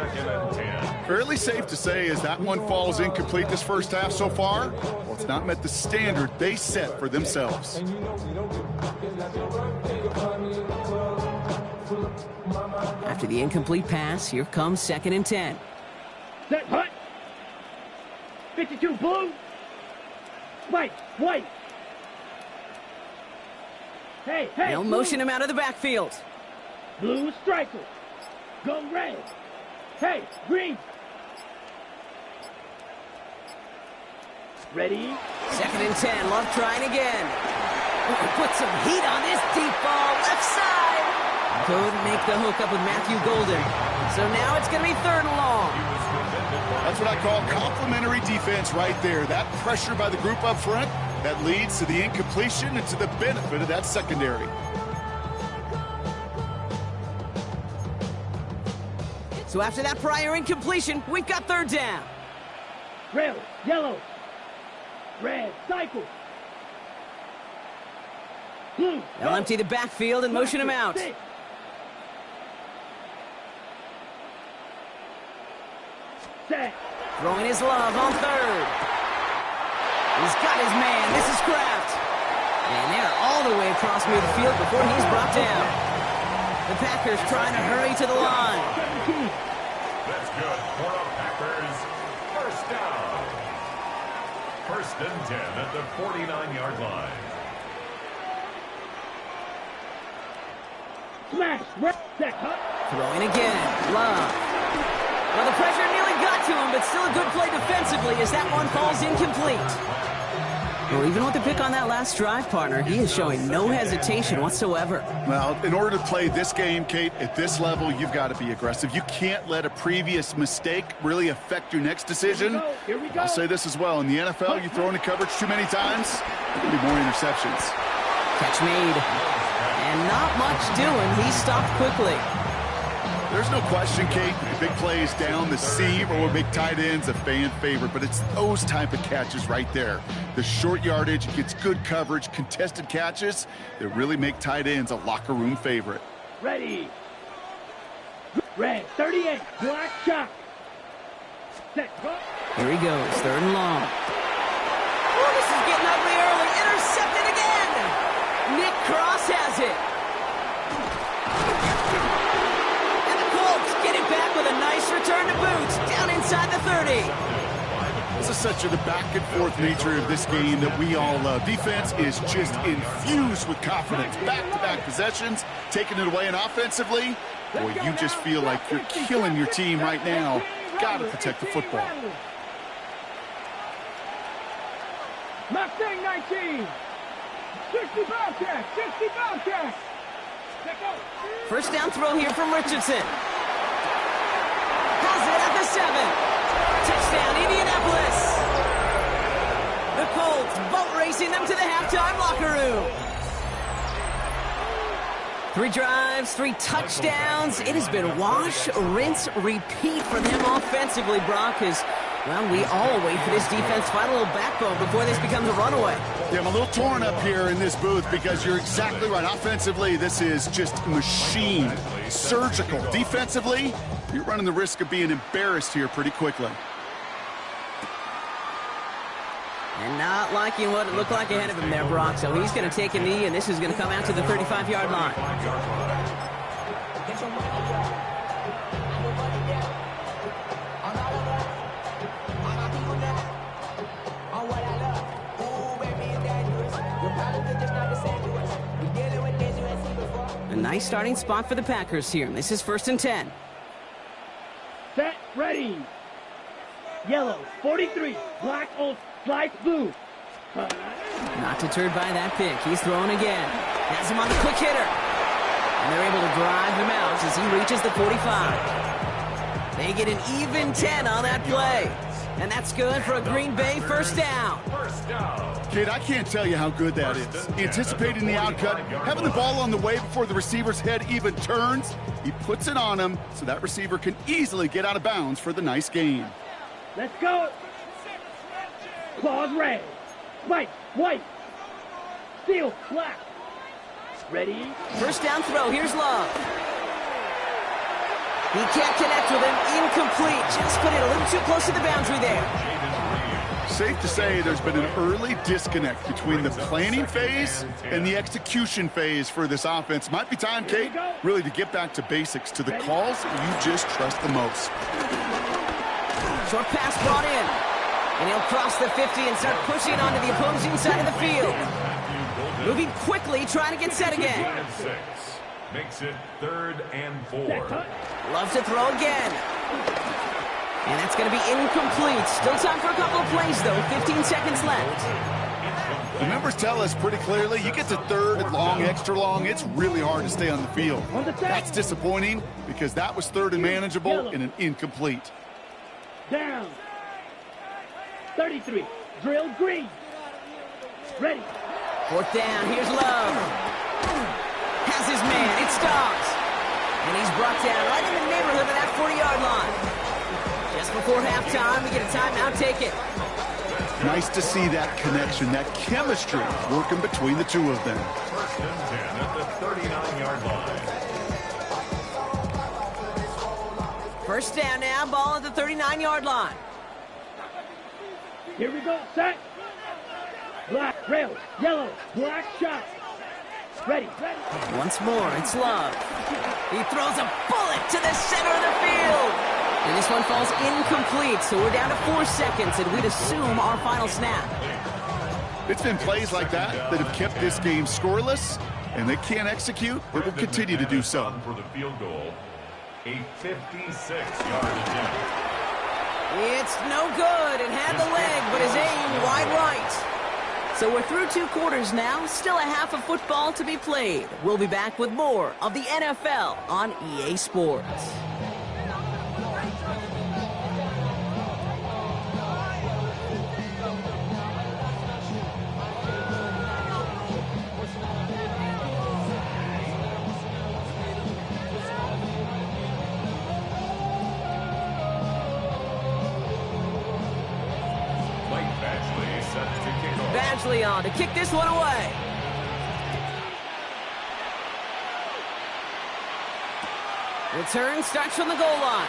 [SPEAKER 9] Fairly safe to say as that one falls incomplete this first half so far, well, it's not met the standard they set for themselves.
[SPEAKER 8] After the incomplete pass, here comes 2nd and 10.
[SPEAKER 3] Set, hut. 52, blue. White, white. Hey, hey.
[SPEAKER 8] They'll
[SPEAKER 3] blue.
[SPEAKER 8] motion him out of the backfield.
[SPEAKER 3] Blue striker. Go red. Hey, green. Ready?
[SPEAKER 8] 2nd and 10. Love trying again. Put some heat on this deep ball. Left side. Couldn't make the hook up with Matthew Golden. So now it's going to be 3rd and long.
[SPEAKER 9] That's what I call complimentary defense right there. That pressure by the group up front, that leads to the incompletion and to the benefit of that secondary.
[SPEAKER 8] So after that prior incompletion, we've got 3rd down.
[SPEAKER 3] Red, yellow. Red, cycle. Blue.
[SPEAKER 8] They'll empty the backfield and motion him out.
[SPEAKER 3] Set.
[SPEAKER 8] Throwing his love on 3rd. He's got his man. This is Kraft. And they're all the way across midfield before he's brought down. The Packers trying to hurry to the line.
[SPEAKER 4] That's good for the Packers. First down. 1st and 10 at the 49-yard line.
[SPEAKER 3] Smash. Red. Set, hut.
[SPEAKER 8] Throwing again. Love. Well, the pressure nearly got to him, but still a good play defensively as that one falls incomplete. Well, even with the pick on that last drive, partner, he is showing no hesitation whatsoever.
[SPEAKER 9] Well, in order to play this game, Kate, at this level, you've got to be aggressive. You can't let a previous mistake really affect your next decision.
[SPEAKER 3] Here we go.
[SPEAKER 9] I'll say this as well. In the NFL, you throw into coverage too many times, there'll be more interceptions.
[SPEAKER 8] Catch made. And not much doing. He stopped quickly.
[SPEAKER 9] There's no question, Kate, big plays down the seam or big tight ends a fan favorite, but it's those type of catches right there. The short yardage, gets good coverage, contested catches that really make tight ends a locker room favorite.
[SPEAKER 3] Ready. Red, 38, black shot. Set, go.
[SPEAKER 8] Here he goes, 3rd and long. Oh, this is getting ugly early. Intercepted again. Nick Cross has it. And the Colts get it back with a nice return to boots down inside the 30.
[SPEAKER 9] This is such the back-and-forth nature of this game that we all love. Defense is just infused with confidence. Back-to-back possessions, taking it away, and offensively, boy, you just feel like you're killing your team right now. Got to protect the football.
[SPEAKER 3] Mustang 19. 60 Bobcats, 60 Bobcats. Let go.
[SPEAKER 8] First down throw here from Richardson. Has it at the 7. Touchdown, Indianapolis. The Colts boat racing them to the halftime locker room. 3 drives, 3 touchdowns. It has been wash, rinse, repeat for them offensively, Brock, as, well, we all wait for this defense to find a little backbone before this becomes a runaway.
[SPEAKER 9] Yeah, I'm a little torn up here in this booth because you're exactly right. Offensively, this is just machine, surgical. Defensively, you're running the risk of being embarrassed here pretty quickly.
[SPEAKER 8] And not liking what it looked like ahead of him there, Brock. So he's going to take a knee, and this is going to come out to the 35-yard line. A nice starting spot for the Packers here. This is 1st and 10.
[SPEAKER 3] Set, ready. Yellow, 43, black, old, slice, blue.
[SPEAKER 8] Not deterred by that pick. He's throwing again. Has him on the quick hitter. And they're able to drive him out as he reaches the 45. They get an even 10 on that play. And that's good for a Green Bay first down.
[SPEAKER 9] Kid, I can't tell you how good that is. Anticipating the outcut, having the ball on the way before the receiver's head even turns. He puts it on him so that receiver can easily get out of bounds for the nice gain.
[SPEAKER 3] Let's go. Claws red. White, white. Steel, black. Ready?
[SPEAKER 8] First down throw. Here's Love. He can't connect with him. Incomplete. Just put it a little too close to the boundary there.
[SPEAKER 9] Safe to say there's been an early disconnect between the planning phase and the execution phase for this offense. Might be time, Kate, really to get back to basics, to the calls you just trust the most.
[SPEAKER 8] Short pass brought in. And he'll cross the 50 and start pushing onto the opposing side of the field. Moving quickly, trying to get set again.
[SPEAKER 4] Makes it 3rd and 4.
[SPEAKER 8] Loves to throw again. And that's going to be incomplete. Still time for a couple of plays, though. 15 seconds left.
[SPEAKER 9] The numbers tell us pretty clearly, you get to 3rd and long, extra long, it's really hard to stay on the field. That's disappointing because that was 3rd and manageable and an incomplete.
[SPEAKER 3] Down. 33. Drill green. Ready.
[SPEAKER 8] 4th down. Here's Love. Has his man. It stops. And he's brought down right in the neighborhood of that 40-yard line. Just before halftime, we get a timeout. Take it.
[SPEAKER 9] Nice to see that connection, that chemistry working between the two of them.
[SPEAKER 4] 1st and 10 at the 39-yard line.
[SPEAKER 8] First down now. Ball at the 39-yard line.
[SPEAKER 3] Here we go. Set. Black, rail, yellow, black shot. Ready, ready.
[SPEAKER 8] Once more, it's Love. He throws a bullet to the center of the field. And this one falls incomplete, so we're down to 4 seconds, and we'd assume our final snap.
[SPEAKER 9] It's been plays like that that have kept this game scoreless, and they can't execute. They will continue to do so.
[SPEAKER 4] For the field goal, a 56-yard attempt.
[SPEAKER 8] It's no good. It had the leg, but his aim wide right. So we're through 2 quarters now, still a half of football to be played. We'll be back with more of the NFL on EA Sports. Badgley on to kick this one away. Return starts from the goal line.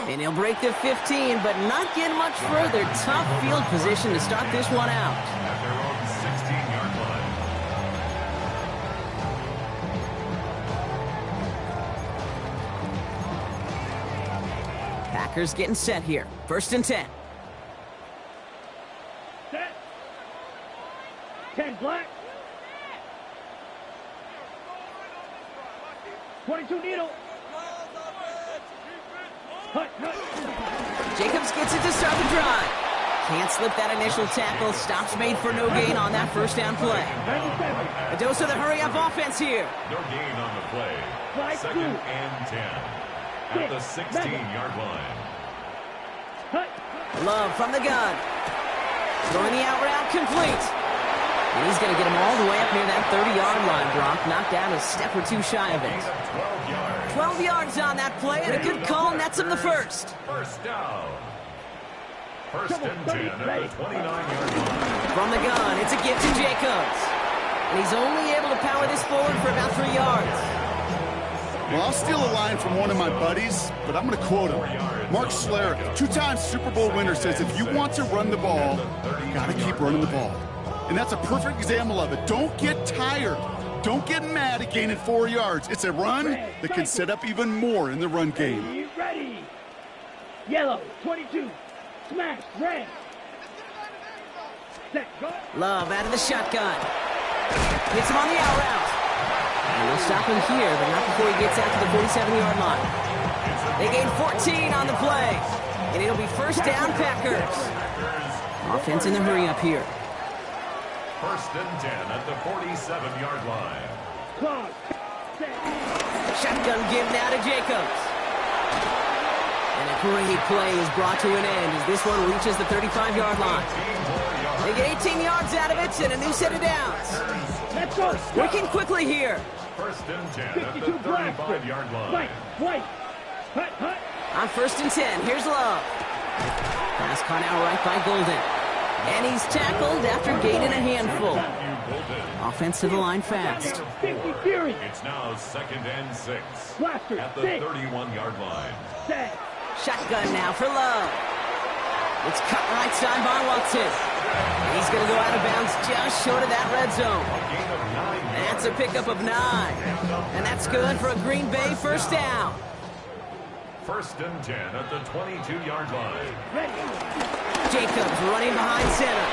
[SPEAKER 8] And he'll break the 15, but not get much further. Tough field position to start this one out.
[SPEAKER 4] At their own 16-yard line.
[SPEAKER 8] Packers getting set here. 1st and 10.
[SPEAKER 3] Set. 10 black. 22 needle. Hut.
[SPEAKER 8] Jacobs gets it to start the drive. Can't slip that initial tackle. Stops made for no gain on that 1st down play.
[SPEAKER 3] 97.
[SPEAKER 8] A dose of the hurry-up offense here.
[SPEAKER 4] No gain on the play.
[SPEAKER 3] Flag
[SPEAKER 4] 2nd
[SPEAKER 3] two.
[SPEAKER 4] and 10. At the 16-yard line.
[SPEAKER 3] Hut.
[SPEAKER 8] Love from the gun. Throwing the out route complete. And he's going to get him all the way up near that 30-yard line, Brock. Knocked out a step or 2 shy of
[SPEAKER 4] Gain
[SPEAKER 8] it.
[SPEAKER 4] of 12 yards.
[SPEAKER 8] 12 yards on that play, and a good call nets him the first.
[SPEAKER 4] 1st down. 1st and 10 at the 29-yard line.
[SPEAKER 8] From the gun, it's a gift to Jacobs. And he's only able to power this forward for about 3 yards.
[SPEAKER 9] Well, I'll steal a line from one of my buddies, but I'm going to quote him. Mark Schlereth, 2-time Super Bowl winner, says if you want to run the ball, you got to keep running the ball. And that's a perfect example of it. Don't get tired. Don't get mad at gaining 4 yards. It's a run that can set up even more in the run game.
[SPEAKER 3] Ready. Yellow. 22. Smash. Red. Set. Go.
[SPEAKER 8] Love out of the shotgun. Hits him on the out route. And they'll stop him here, but not before he gets out to the 47-yard line. They gain 14 on the play. And it'll be 1st down, Packers. Offense in the hurry-up here.
[SPEAKER 4] 1st and 10 at the 47-yard line.
[SPEAKER 3] Clock. Set.
[SPEAKER 8] Shotgun give now to Jacobs. And a great play is brought to an end as this one reaches the 35-yard line. They get 18 yards out of it and a new set of downs.
[SPEAKER 3] Let's go.
[SPEAKER 8] Working quickly here.
[SPEAKER 4] 1st and 10 at the
[SPEAKER 3] 52 black.
[SPEAKER 4] 35-yard line.
[SPEAKER 3] White. Hut.
[SPEAKER 8] On 1st and 10, here's Love. Pass caught out right by Golden. And he's tackled after gaining a handful. Offense to the line fast.
[SPEAKER 3] 50 Fury.
[SPEAKER 4] It's now 2nd and 6
[SPEAKER 3] Blaster.
[SPEAKER 4] at the
[SPEAKER 3] 6.
[SPEAKER 4] 31-yard line.
[SPEAKER 3] Set.
[SPEAKER 8] Shotgun now for Love. It's cut right side by Watson. He's going to go out of bounds just short of that red zone.
[SPEAKER 4] Gain of 9
[SPEAKER 8] That's a pickup of 9. And that's good for a Green Bay 1st down.
[SPEAKER 4] 1st and 10 at the 22-yard line.
[SPEAKER 3] Ready.
[SPEAKER 8] Jacobs running behind center.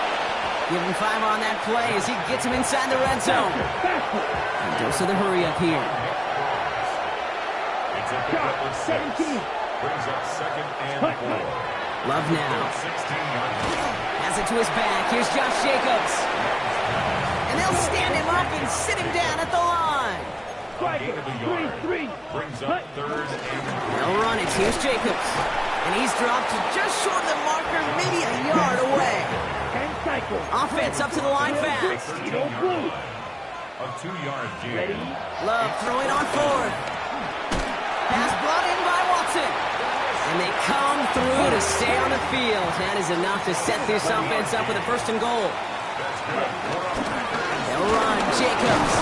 [SPEAKER 8] Give him 5 on that play as he gets him inside the red zone.
[SPEAKER 3] Faster.
[SPEAKER 8] And dose of the hurry up here.
[SPEAKER 4] It's a pickup of 6.
[SPEAKER 3] 17.
[SPEAKER 4] Brings up 2nd and 4.
[SPEAKER 8] Love now.
[SPEAKER 4] 16-yard line.
[SPEAKER 8] Has it to his back. Here's Josh Jacobs. And they'll stand him up and sit him down at the line.
[SPEAKER 4] Gain of a yard.
[SPEAKER 3] 3.
[SPEAKER 4] Brings up 3rd and 3.
[SPEAKER 8] They'll run it. Here's Jacobs. And he's dropped to just short of the marker, maybe a yard away.
[SPEAKER 3] And cycle.
[SPEAKER 8] Offense up to the line fast.
[SPEAKER 4] 13-yard line. A 2-yard gain.
[SPEAKER 3] Ready.
[SPEAKER 8] Love throwing on 4th. Pass brought in by Watson. And they come through to stay on the field. That is enough to set this offense up with a 1st and goal. They'll run. Jacobs.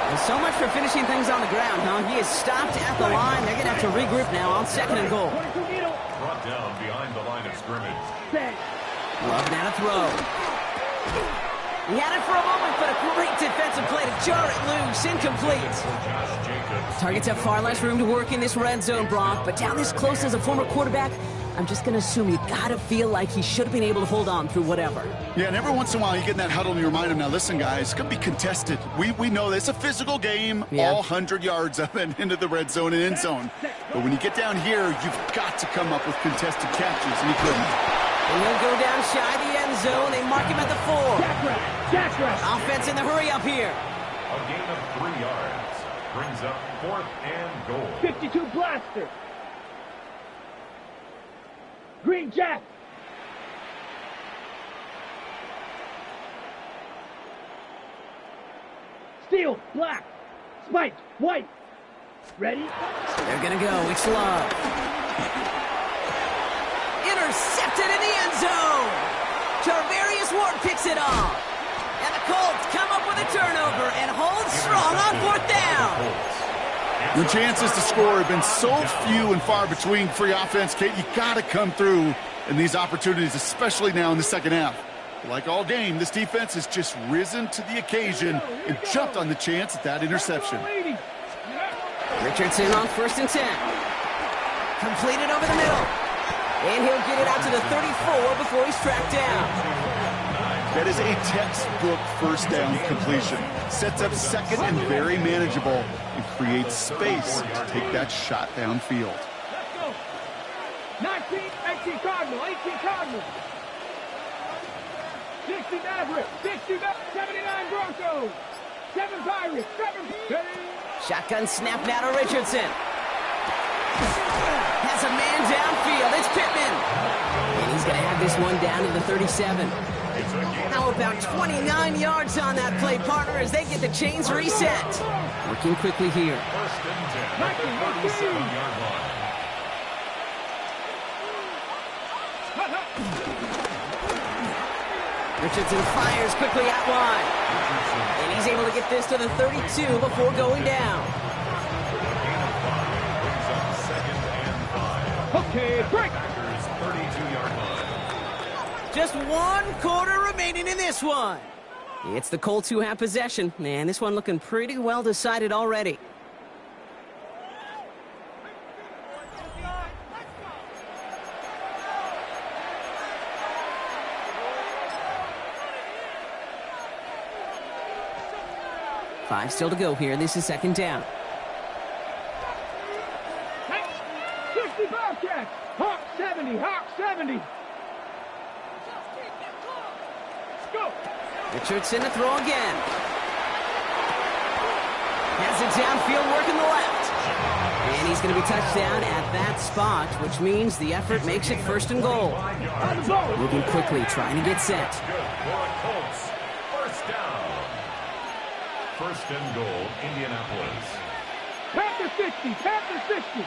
[SPEAKER 8] And so much for finishing things on the ground, huh? He is stopped at the line. They're going to have to regroup now on 2nd and goal.
[SPEAKER 3] 22 needle.
[SPEAKER 4] Brought down behind the line of scrimmage.
[SPEAKER 3] Set.
[SPEAKER 8] Love now to throw. He had it for a moment, but a great defensive play to jar it loose. Incomplete.
[SPEAKER 4] Josh Jacobs.
[SPEAKER 8] Targets have far less room to work in this red zone, Brock. But down this close as a former quarterback, I'm just going to assume you got to feel like he should have been able to hold on through whatever.
[SPEAKER 9] Yeah, and every once in a while you get in that huddle and you remind him, now listen, guys, it's going to be contested. We know this. It's a physical game,
[SPEAKER 8] Yeah.
[SPEAKER 9] all 100 yards up and into the red zone and end zone. But when you get down here, you've got to come up with contested catches, and he couldn't.
[SPEAKER 8] And he'll go down shy of the end zone. They mark him at the 4.
[SPEAKER 3] Jack rush.
[SPEAKER 8] Offense in the hurry up here.
[SPEAKER 4] A gain of 3 yards. Brings up 4th and goal.
[SPEAKER 3] 52 blaster. Green Jack. Steel, black. Spike, white. Ready?
[SPEAKER 8] They're going to go. It's Love. Intercepted in the end zone. Tarvarius Ward picks it off. And the Colts come up with a turnover and hold strong on 4th down.
[SPEAKER 9] The chances to score have been so few and far between for your offense, Kate. You got to come through in these opportunities, especially now in the second half. Like all game, this defense has just risen to the occasion and jumped on the chance at that interception.
[SPEAKER 8] Richardson on 1st and 10. Completed over the middle. And he'll get it out to the 34 before he's tracked down.
[SPEAKER 9] That is a textbook first down completion. Sets up second and very manageable and creates space to take that shot downfield.
[SPEAKER 3] Let's go. 19, 18 Cardinal, 18 Cardinal. 60 Maverick, 60 79 Broncos. 7 Pirates, 7.
[SPEAKER 8] Shotgun snap now to Richardson. Has a man downfield. It's Pittman. And he's going to have this one down to the 37. How about 29 yards on that play, partner, as they get the chains reset. Working quickly here.
[SPEAKER 4] 1st and 10 at the 37-yard line.
[SPEAKER 8] Richardson fires quickly out wide. And he's able to get this to the 32 before going down.
[SPEAKER 4] Brings up 2nd and 5.
[SPEAKER 3] Okay, break.
[SPEAKER 4] Packers 32-yard line.
[SPEAKER 8] Just 1 quarter remaining in this one. It's the Colts who have possession. And this one looking pretty well decided already. Five still to go here. This is 2nd down.
[SPEAKER 3] 60 Bobcats. Hawk 70, Hawk 70. Go.
[SPEAKER 8] Richardson to throw again. Has it downfield, working the left. And he's going to be touched down at that spot, which means the effort makes it 1st and goal. Moving quickly, trying to get set.
[SPEAKER 4] Good for the Colts. 1st down. 1st and goal, Indianapolis.
[SPEAKER 3] Panther 60, Panther 60.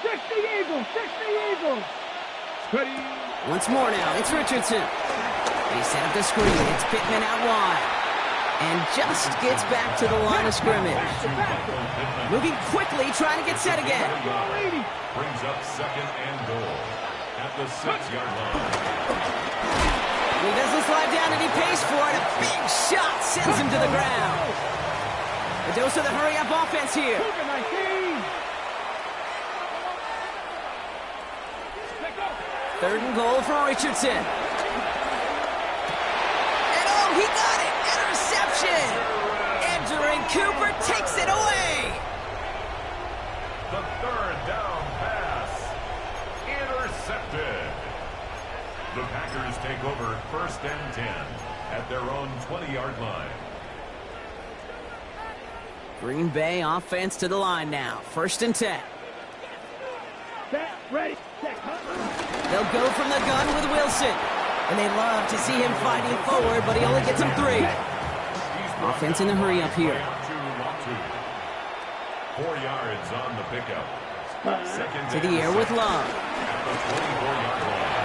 [SPEAKER 3] 60 Eagles, 60 Eagles. Ready.
[SPEAKER 8] Once more now, it's Richardson. They set up the screen. It's Pittman out wide. And just gets back to the line of scrimmage. Moving quickly, trying to get set again.
[SPEAKER 4] Brings up 2nd and goal at the 6-yard line.
[SPEAKER 8] He doesn't slide down and he pays for it. A big shot sends him to the ground. A dose of the hurry-up offense here. 3rd and goal for Richardson. And oh, he got it! Interception! Edgerrin Cooper takes it away.
[SPEAKER 4] The 3rd down pass. Intercepted. The Packers take over 1st and 10 at their own 20-yard line.
[SPEAKER 8] Green Bay offense to the line now. 1st and 10.
[SPEAKER 3] Set, ready, set.
[SPEAKER 8] They'll go from the gun with Wilson. And they love to see him fighting forward, but he only gets him 3. Offense in a hurry up here.
[SPEAKER 4] 4 yards on the pickup. 2nd
[SPEAKER 8] To the air with Love.
[SPEAKER 4] at the 24-yard line.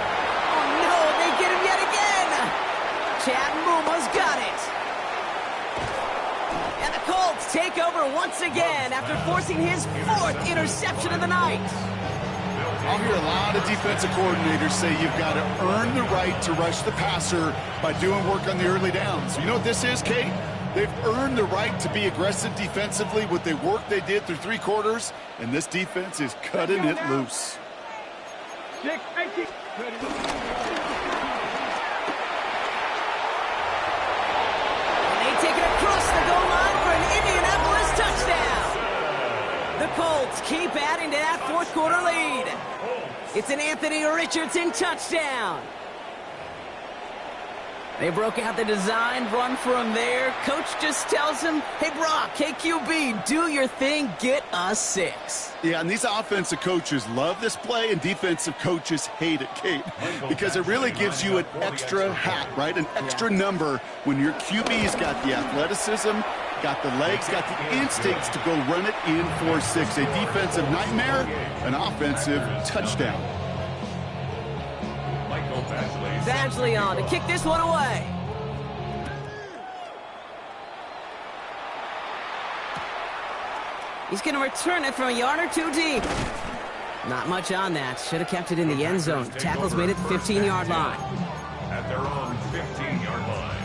[SPEAKER 8] Oh no, they get him yet again. Chad Muma's got it. And the Colts take over once again after forcing his 4th interception of the night.
[SPEAKER 9] I'll hear a lot of defensive coordinators say you've got to earn the right to rush the passer by doing work on the early downs. You know what this is, Kate? They've earned the right to be aggressive defensively with the work they did through 3 quarters, and this defense is cutting it loose.
[SPEAKER 3] 6, 18.
[SPEAKER 8] And they take it across the goal line for an Indianapolis touchdown. The Colts keep adding to that 4th quarter lead. It's an Anthony Richardson touchdown. They broke out the design, run from there. Coach just tells him, hey, Brock, hey, QB, do your thing, get a 6.
[SPEAKER 9] Yeah, and these offensive coaches love this play, and defensive coaches hate it, Kate, because it really gives you an extra hat, right? An extra number when your QB's got the athleticism, got the legs, got the instincts to go run it in for 6. A defensive nightmare, an offensive touchdown.
[SPEAKER 8] Badgley on to kick this one away. He's going to return it from a yard or 2 deep. Not much on that. Should have kept it in the end zone. Tackle's made at the 15-yard line.
[SPEAKER 4] At their own 15-yard line.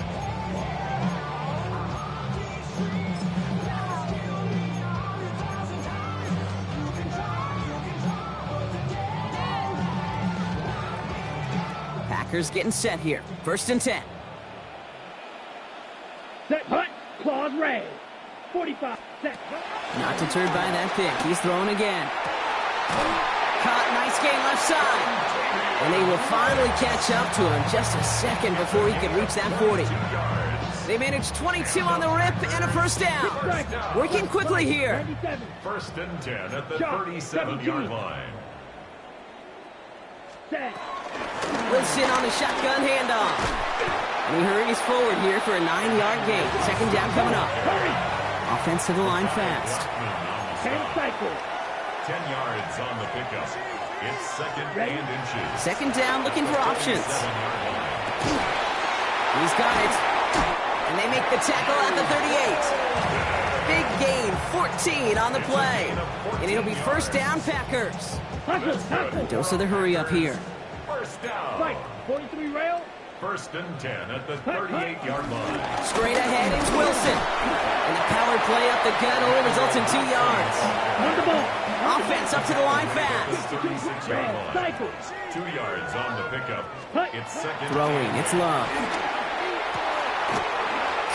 [SPEAKER 8] Packers getting set here. 1st and 10.
[SPEAKER 3] Set, hut, claws raised. 45, set, hut.
[SPEAKER 8] Not deterred by that pick. He's throwing again. Caught, nice game left side. And they will finally catch up to him just a second before he can reach that 40. They managed 22 on the rip and a 1st down. Working quickly here.
[SPEAKER 4] 1st and 10 at the 37-yard line.
[SPEAKER 3] Set.
[SPEAKER 8] Wilson on the shotgun handoff. And he hurries forward here for a 9-yard gain. 2nd down coming up. Offense to the line fast.
[SPEAKER 3] 10 cycles.
[SPEAKER 4] 10 yards on the pickup. It's 2nd and inches.
[SPEAKER 8] 2nd down, looking for options.
[SPEAKER 4] 7-yard line.
[SPEAKER 8] He's got it. And they make the tackle at the 38. Big gain, 14 on the play. And it'll be 1st down, Packers. Dose of the hurry up here.
[SPEAKER 4] 1st down.
[SPEAKER 3] Fight, 43 rail.
[SPEAKER 4] 1st and 10 at the 38-yard line.
[SPEAKER 8] Straight ahead, it's Wilson. And the power play up the gut only results in 2 yards.
[SPEAKER 3] On the ball.
[SPEAKER 8] Offense up to the line fast.
[SPEAKER 4] 36-yard line.
[SPEAKER 3] Cycles.
[SPEAKER 4] 2 yards on the pickup. It's 2nd.
[SPEAKER 8] Throwing, it's Love.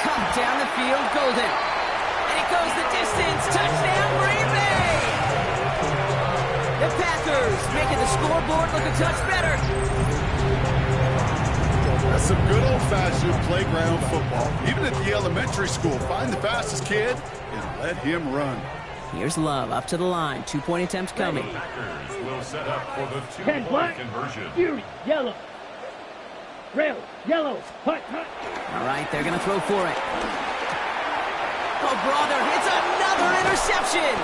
[SPEAKER 8] Cut down the field, Golden. And it goes the distance. Touchdown, Green Bay. The Packers making the scoreboard look a touch better.
[SPEAKER 9] That's some good old-fashioned playground football. Even at the elementary school, find the fastest kid and let him run.
[SPEAKER 8] Here's Love up to the line. 2-point attempt coming.
[SPEAKER 4] Packers will set up for the
[SPEAKER 3] 10
[SPEAKER 4] 2-point
[SPEAKER 3] black.
[SPEAKER 4] conversion.
[SPEAKER 3] Fury, yellow. Rail, yellow. Hut, hut.
[SPEAKER 8] All right, they're going to throw for it. Oh, brother, it's another interception.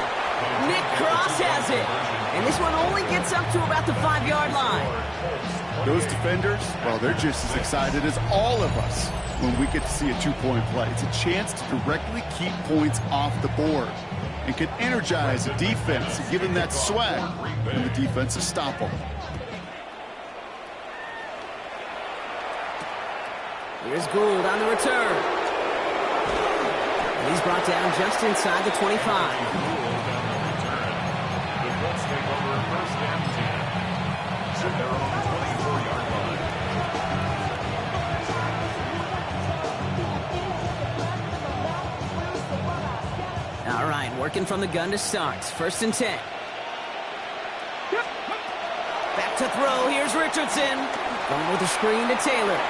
[SPEAKER 8] Nick Cross has it. And this one only gets up to about the 5-yard line.
[SPEAKER 9] Those defenders, well, they're just as excited as all of us when we get to see a 2-point play. It's a chance to directly keep points off the board and can energize the defense and give them that swag when the defensive stop them.
[SPEAKER 8] Here's Gould on the return. And he's brought down just inside the 25.
[SPEAKER 4] The Colts take over 1st and 10. Set their own 24-yard line.
[SPEAKER 8] All right, working from the gun to start. 1st and 10. Back to throw. Here's Richardson. Going with a screen to Taylor.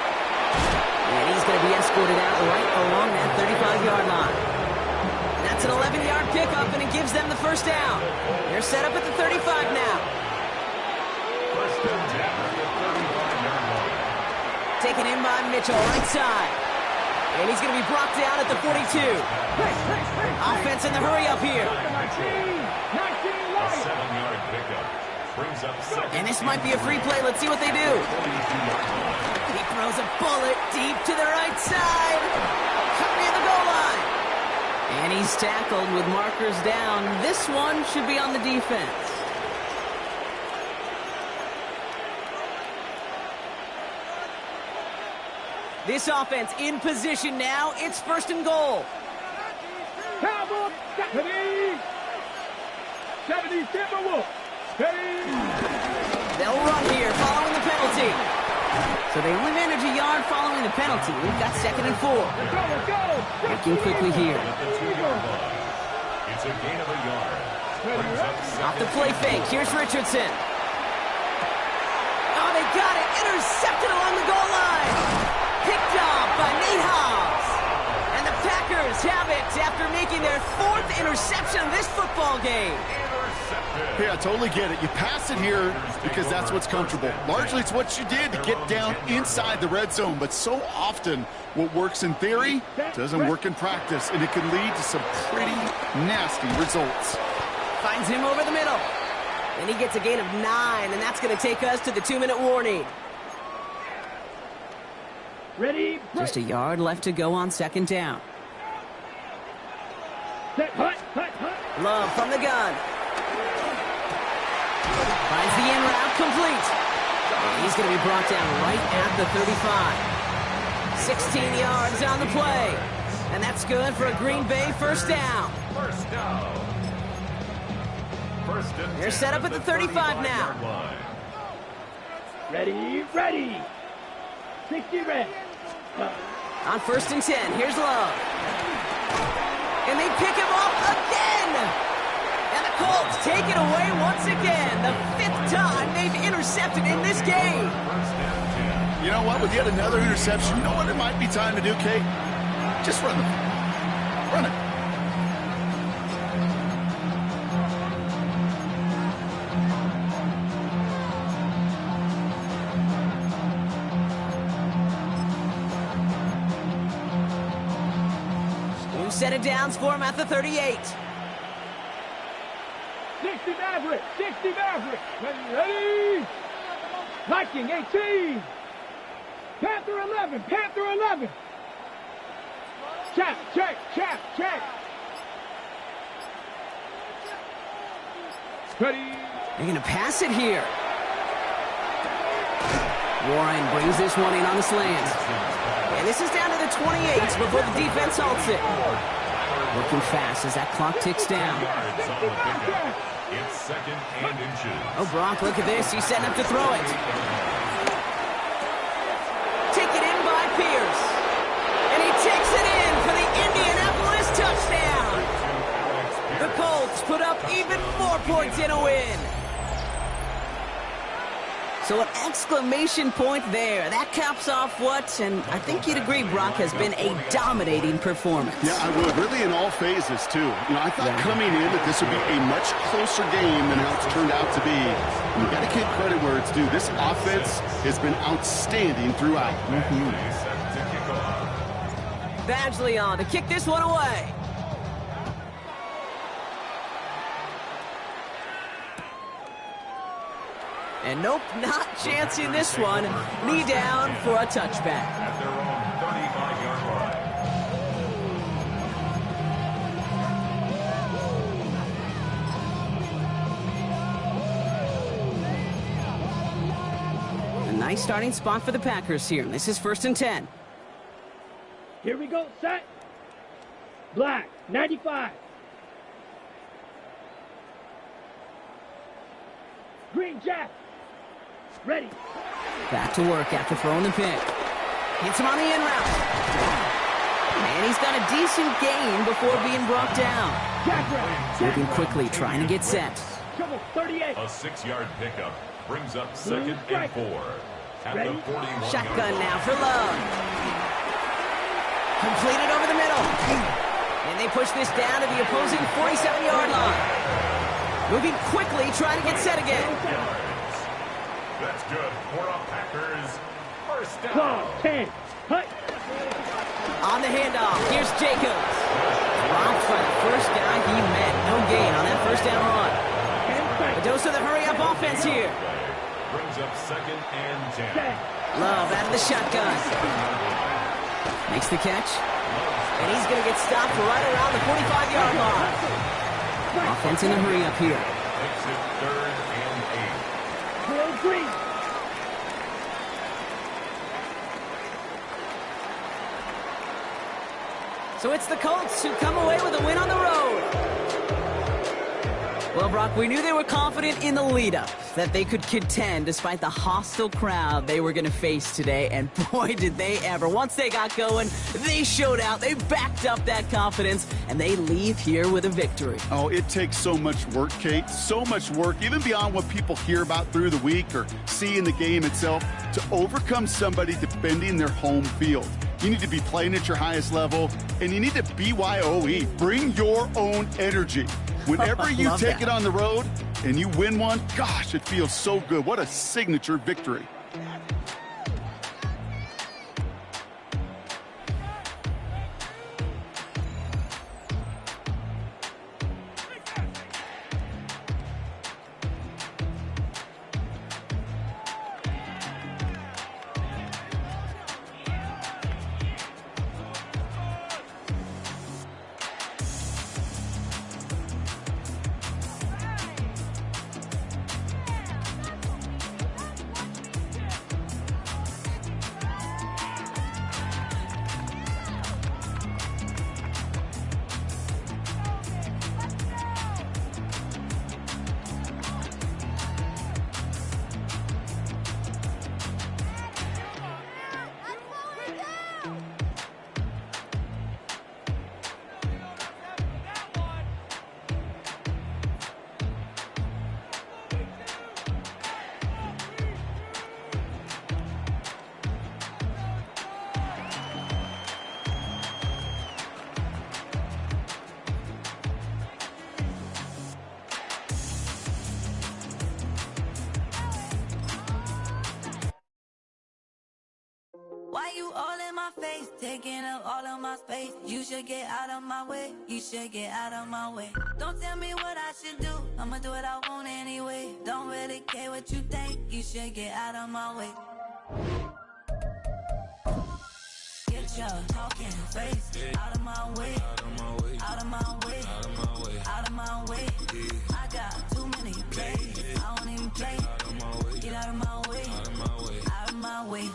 [SPEAKER 8] And he's going to be escorted out right along that 35-yard line. That's an 11-yard pickup, and it gives them the 1st down. They're set up at the 35 now.
[SPEAKER 4] 1st and 10 at the 35-yard line.
[SPEAKER 8] Taken in by Mitchell, right side. And he's going to be brought down at the 42. Offense in the hurry up here.
[SPEAKER 4] A 7-yard pickup brings up 2nd.
[SPEAKER 8] And this might be a free play. Let's see what they do. He throws a bullet deep to the right side. Coming near the goal line. And he's tackled with markers down. This one should be on the defense. This offense in position now. It's 1st and goal.
[SPEAKER 3] Cowboy, 70 Timberwolves.
[SPEAKER 8] They'll run here following the penalty. So they only manage a yard following the penalty. We've got 2nd and 4.
[SPEAKER 3] Let's go.
[SPEAKER 8] Working quickly here.
[SPEAKER 4] At the 2-yard line. It's a gain of a yard. Brings up 2nd.
[SPEAKER 8] Off the play fake. Here's Richardson. Oh, they got it. Intercepted along the goal line. Picked off. by Nate Hobbs. And the Packers have it after making their 4th interception of this football game.
[SPEAKER 9] Yeah, I totally get it. You pass it here because that's what's comfortable. Largely, it's what you did to get down inside the red zone. But so often, what works in theory doesn't work in practice, and it can lead to some pretty nasty results.
[SPEAKER 8] Finds him over the middle. And he gets a gain of 9, and that's going to take us to the 2-minute warning.
[SPEAKER 3] Ready,
[SPEAKER 8] Just a yard left to go on 2nd down.
[SPEAKER 3] set, hut, hut, hut.
[SPEAKER 8] Love from the gun. Finds the in route complete. And he's going to be brought down right at the 35. 16 yards on the play. And that's good for a Green Bay first down.
[SPEAKER 4] First down. First and
[SPEAKER 8] They're
[SPEAKER 4] 10
[SPEAKER 8] set up at the 35 now.
[SPEAKER 4] yard line.
[SPEAKER 3] Ready, ready. 60 red.
[SPEAKER 8] On 1st and 10, here's Love. And they pick him off again. And the Colts take it away once again. The 5th time they've intercepted in this game.
[SPEAKER 9] You know what? With yet another interception, you know what it might be time to do, Kate? Just run it. Run it.
[SPEAKER 8] New set of downs for him at the 38.
[SPEAKER 3] 60 Maverick, 60 Maverick. Ready. Viking 18. Panther 11, Panther 11. Check, check, check, check. Ready.
[SPEAKER 8] They're going to pass it here. Warren brings this one in on the slant. And this is down to the 28 before the defense halts it. Working fast as that clock ticks down.
[SPEAKER 4] Yards on the pickup. It's 2nd and inches.
[SPEAKER 8] Oh, Brock, look at this. He's setting up to throw it. Taken in by Pierce. And he takes it in for the Indianapolis touchdown. The Colts put up even more points in a win. So an exclamation point there. That caps off what, and I think you'd agree, Brock, has been a dominating performance.
[SPEAKER 9] Yeah, I would. Really in all phases, too. You know, I thought coming in that this would be a much closer game than how it's turned out to be. You've got to give credit where it's due. This offense has been outstanding throughout.
[SPEAKER 4] Set to kick off.
[SPEAKER 8] Badgley on to kick this one away. And nope, not chancing this one. Knee down for a touchback.
[SPEAKER 4] At their own 35-yard line.
[SPEAKER 8] A nice starting spot for the Packers here. This is 1st and 10.
[SPEAKER 3] Here we go, set. Black, 95. Green Jack. Ready.
[SPEAKER 8] Back to work after throwing the pick. Hits him on the in route. And he's got a decent gain before being brought down.
[SPEAKER 3] Jack round.
[SPEAKER 8] Moving quickly, trying to get set.
[SPEAKER 3] Trouble 38.
[SPEAKER 4] A 6-yard pickup brings up 2nd and 4. At the 41-yard
[SPEAKER 8] Shotgun
[SPEAKER 4] line.
[SPEAKER 8] now for Love. Completed over the middle. And they push this down to the opposing 47-yard line. Moving quickly, trying to get set again.
[SPEAKER 4] That's good for a Packers first down.
[SPEAKER 3] Claw, 10. Hut.
[SPEAKER 8] On the handoff, here's Jacobs. Dropped by the first guy he met. No gain on that first down run. A dose of the hurry-up offense here.
[SPEAKER 4] Brings up 2nd and 10.
[SPEAKER 8] Love out of the shotgun. Makes the catch. And he's going to get stopped right around the 45-yard line. Offense in a hurry-up here.
[SPEAKER 4] Makes it 3rd and 8.
[SPEAKER 3] Drill green.
[SPEAKER 8] So it's the Colts who come away with a win on the road. Well, Brock, we knew they were confident in the lead-up, that they could contend despite the hostile crowd they were going to face today. And boy, did they ever. Once they got going, they showed out. They backed up that confidence, and they leave here with a victory.
[SPEAKER 9] Oh, it takes so much work, Kate. So much work, even beyond what people hear about through the week or see in the game itself, to overcome somebody defending their home field. You need to be playing at your highest level, and you need to BYOE. Bring your own energy. Whenever you
[SPEAKER 8] Love
[SPEAKER 9] take
[SPEAKER 8] that.
[SPEAKER 9] it on the road and you win one, gosh, it feels so good. What a signature victory.
[SPEAKER 7] Why you all in my face, taking up all of my space? You should get out of my way, you should get out of my way. Don't tell me what I should do, I'ma do what I want anyway. Don't really care what you think, you should get out of my way. Get your talking face out of my way, out of my way, out of my way, out of my way, out of my way. I got too many plays, I don't even play. Get out of my way, out of my way, out of my way.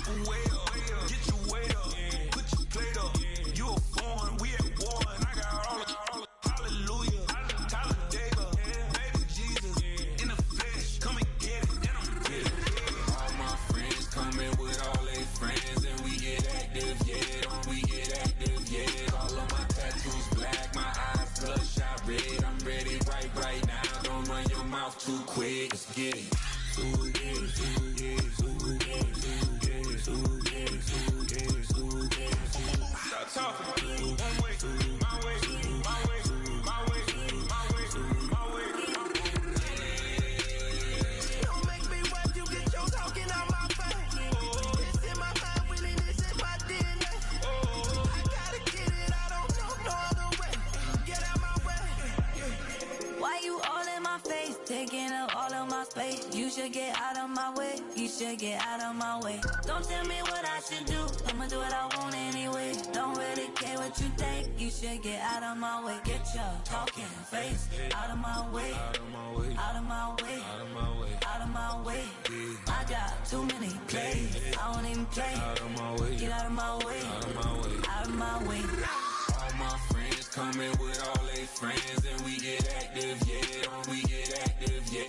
[SPEAKER 6] Way up, get your weight up, put your plate up. You a foreign, we at war, and I got all the hallelujah, Talladega, baby Jesus, in the flesh, come and get it, and I'm with it. All my friends coming with all their friends, and we get active, yeah, don't we get active, yeah. All of my tattoos black, my eyes bloodshot red, I'm ready right now, don't run your mouth too quick, let's get it. Stop talking. One way, my way, my way, my way, my way, my way. Don't make me watch you get your talking out my face. It's in my mind, really, this is my DNA. I gotta get it, I don't know no other way. Get out my way.
[SPEAKER 7] Why you all in my face, taking up all of my space? You should get out of my way, you should get out of my way. Don't tell me what I should do, I'ma do what I want anyway. Don't really care what you think, you should get out of my way. Get your talking face out of my way, out of my way, out of my way, out of my way, out of my way. I got too many plays, I don't even play.
[SPEAKER 6] Out of my way,
[SPEAKER 7] Get out of my way,
[SPEAKER 6] out of my way,
[SPEAKER 7] out of my way.
[SPEAKER 6] All my friends coming with all their friends, and we get active, yeah, don't we get active, yeah.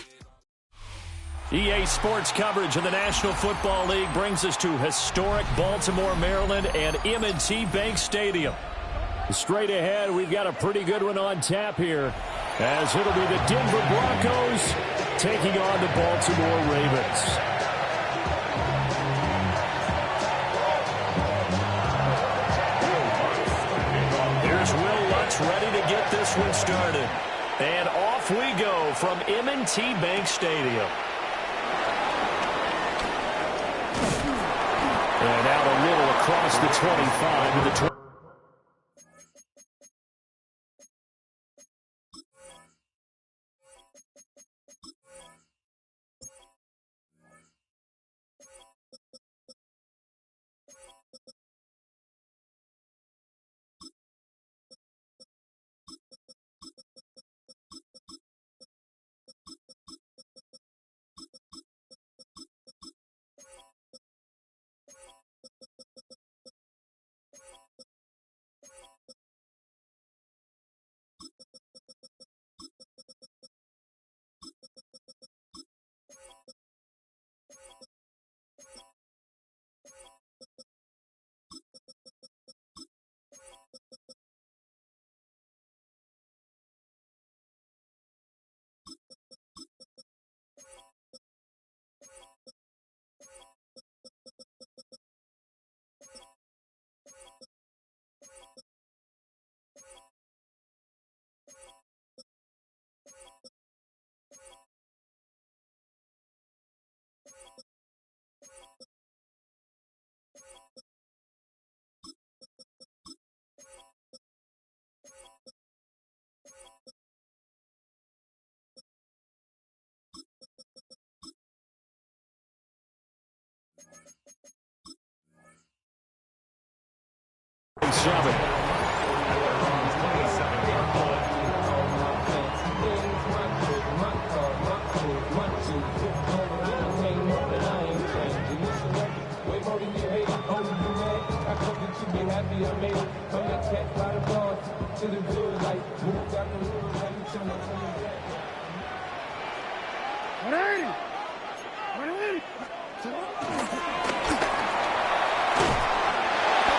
[SPEAKER 1] EA Sports coverage of the National Football League brings us to historic Baltimore, Maryland, and M&T Bank Stadium. Straight ahead, we've got a pretty good one on tap here, as it'll be the Denver Broncos taking on the Baltimore Ravens. Here's Will Lutz ready to get this one started. And off we go from M&T Bank Stadium. And out a little across the 25 to the 20. 7.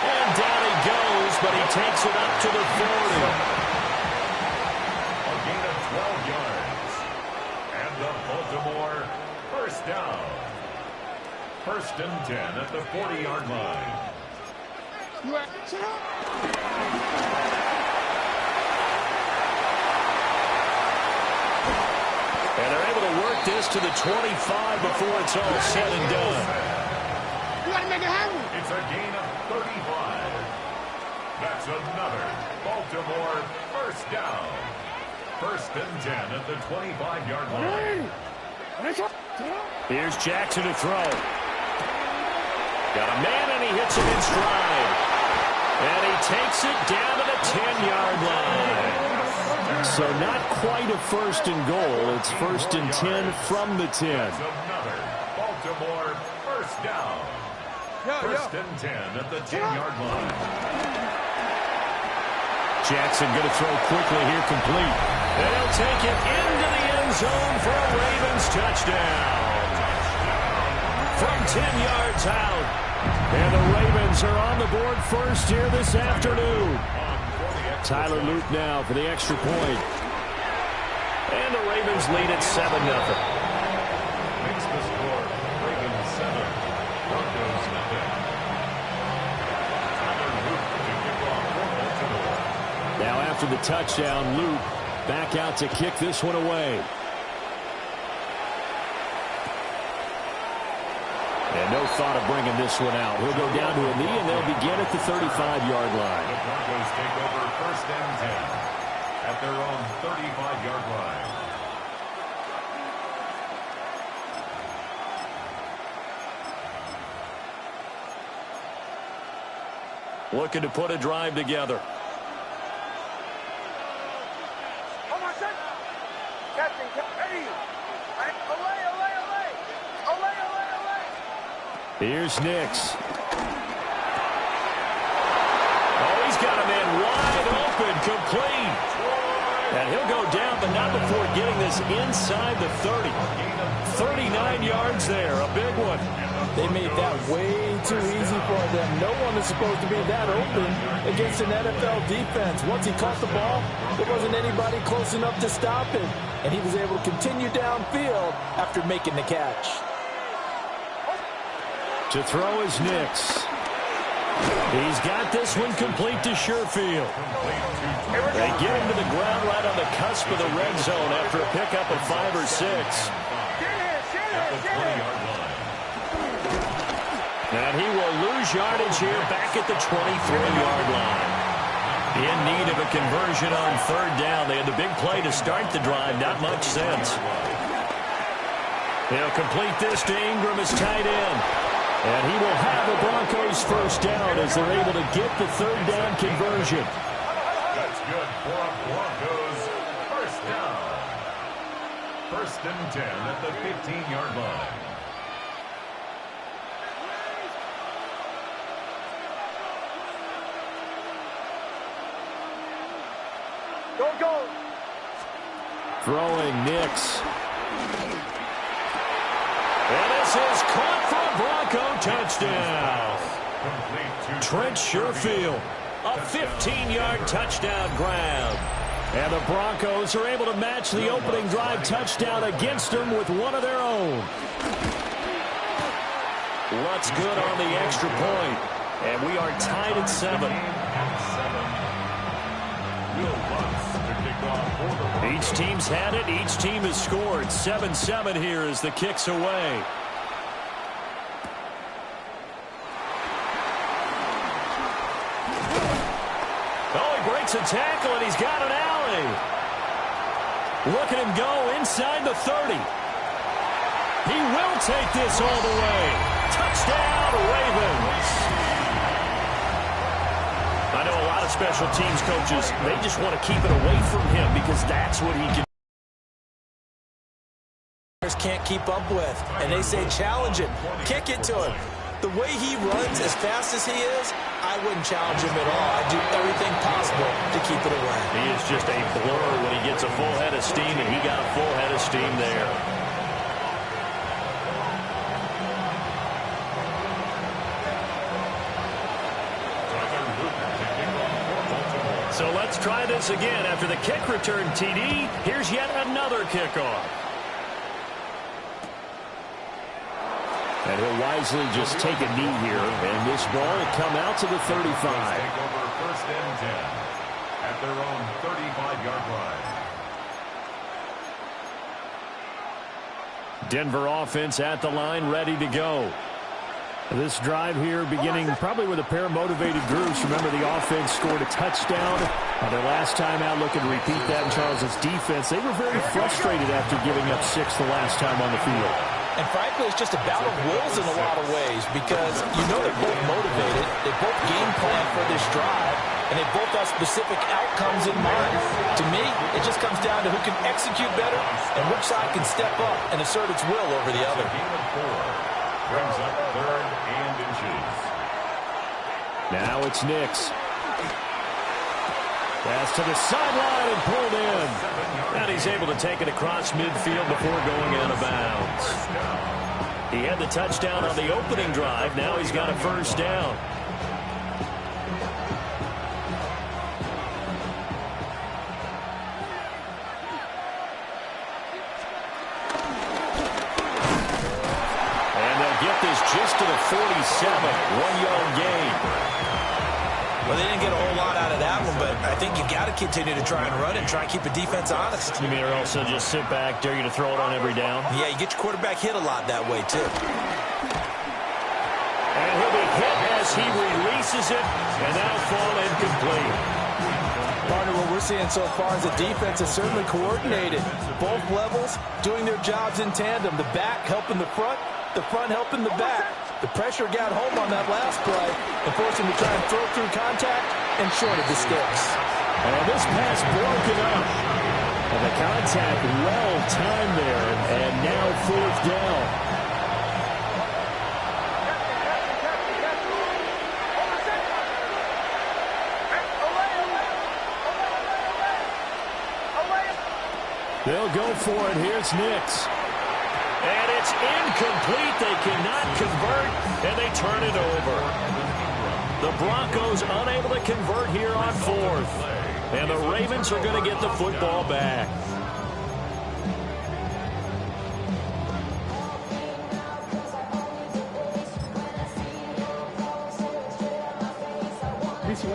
[SPEAKER 1] And down he goes, but he takes it up to the 40.
[SPEAKER 4] A gain of 12 yards. And the Baltimore first down. 1st and 10 at the 40-yard line.
[SPEAKER 1] And they're able to work this to the 25 before it's all said and done.
[SPEAKER 3] You gotta make it happen.
[SPEAKER 4] It's a gain of 35. That's another Baltimore first down. 1st and 10 at the 25-yard line.
[SPEAKER 1] Here's Jackson to throw. Got a man, and he hits it in stride. And he takes it down to the 10-yard line. So not quite a 1st and goal. It's 1st and 10 from the 10.
[SPEAKER 4] That's another Baltimore first down. 1st and 10 at the 10-yard line.
[SPEAKER 1] Jackson going to throw quickly here, complete. And he'll take it into the end zone for a Ravens touchdown. From 10 yards out. And the Ravens are on the board first here this afternoon. Tyler Luke now for the extra point. And the Ravens lead at 7-0.
[SPEAKER 4] Makes the score Ravens 7, Broncos 0. Tyler Luke to kick off for Baltimore.
[SPEAKER 1] Now after the touchdown, Luke back out to kick this one away. And no thought of bringing this one out. He'll go down to a knee, and they'll begin at the 35-yard line.
[SPEAKER 4] The Broncos take over 1st and 10 at their own 35-yard line.
[SPEAKER 1] Looking to put a drive together. Here's Nix. Oh, he's got a man wide open, complete. And he'll go down, but not before getting this inside the 30. 39 yards there, a big one.
[SPEAKER 2] They made that way too easy for them. No one is supposed to be that open against an NFL defense. Once he caught the ball, there wasn't anybody close enough to stop him. And he was able to continue downfield after making the catch.
[SPEAKER 1] To throw is Nix. He's got this one complete to Sherfield. They get him to the ground right on the cusp of the red zone after a pickup of 5 or 6. And he will lose yardage here back at the 23-yard line. In need of a conversion on 3rd down. They had the big play to start the drive. Not much sense. They'll complete this to Ingram as tight end. And he will have the Broncos first down as they're able to get the 3rd down conversion.
[SPEAKER 4] That's good for a Broncos first down. 1st and 10 at the 15-yard line.
[SPEAKER 3] Go.
[SPEAKER 1] Throwing Nix. And this is caught for a Bronco touchdown. Trent Sherfield, a 15-yard touchdown grab. And the Broncos are able to match the opening drive touchdown against them with one of their own. What's good on the extra point? And we are tied at 7. Each team's had it. Each team has scored. 7-7 here as the kick's away. Oh, he breaks a tackle, and he's got an alley. Look at him go inside the 30. He will take this all the way. Touchdown, Ravens. I know a lot of special teams coaches, they just want to keep it away from him because that's what he can.
[SPEAKER 2] Can't keep up with, and they say challenge him, kick it to him. The way he runs as fast as he is, I wouldn't challenge him at all. I'd do everything possible to keep it away.
[SPEAKER 1] He is just a blur when he gets a full head of steam, and he got a full head of steam there. So let's try this again. After the kick return TD, here's yet another kickoff. And he'll wisely just take a knee here, and this ball will come out to the 35.
[SPEAKER 4] Take over first and 10 at their own 35-yard line.
[SPEAKER 1] Denver offense at the line, ready to go. This drive here beginning probably with a pair of motivated groups. Remember, the offense scored a touchdown. Their last time out, looking to repeat that in Charles' defense. They were very frustrated after giving up 6 the last time on the field.
[SPEAKER 2] And frankly, it's just a battle of wills in a lot of ways because you know they're both motivated. They both game plan for this drive, and they both have specific outcomes in mind. To me, it just comes down to who can execute better and which side can step up and assert its will over the other.
[SPEAKER 4] Brings up 3rd and inches.
[SPEAKER 1] Now it's Nix. Pass to the sideline and pulled in. And he's able to take it across midfield before going out of bounds. He had the touchdown on the opening drive. Now he's got a first down. Just to the 47, 1-yard gain.
[SPEAKER 2] Well, they didn't get a whole lot out of that one, but I think you got to continue to try and run and try and keep the defense honest.
[SPEAKER 1] You mean or also just sit back, dare you to throw it on every down?
[SPEAKER 2] Yeah, you get your quarterback hit a lot that way, too.
[SPEAKER 1] And he'll be hit as he releases it, and that'll fall incomplete.
[SPEAKER 2] Partner, what we're seeing so far is the defense is certainly coordinated. Both levels doing their jobs in tandem. The back helping the front helping the back. The pressure got home on that last play and forced him to try and throw through contact and short of the sticks.
[SPEAKER 1] And this pass broken up. And the contact well timed there, and now 4th down. They'll go for it. Here's Nix. And it's incomplete. They cannot convert, and they turn it over. The Broncos unable to convert here on 4th. And the Ravens are going to get the football back.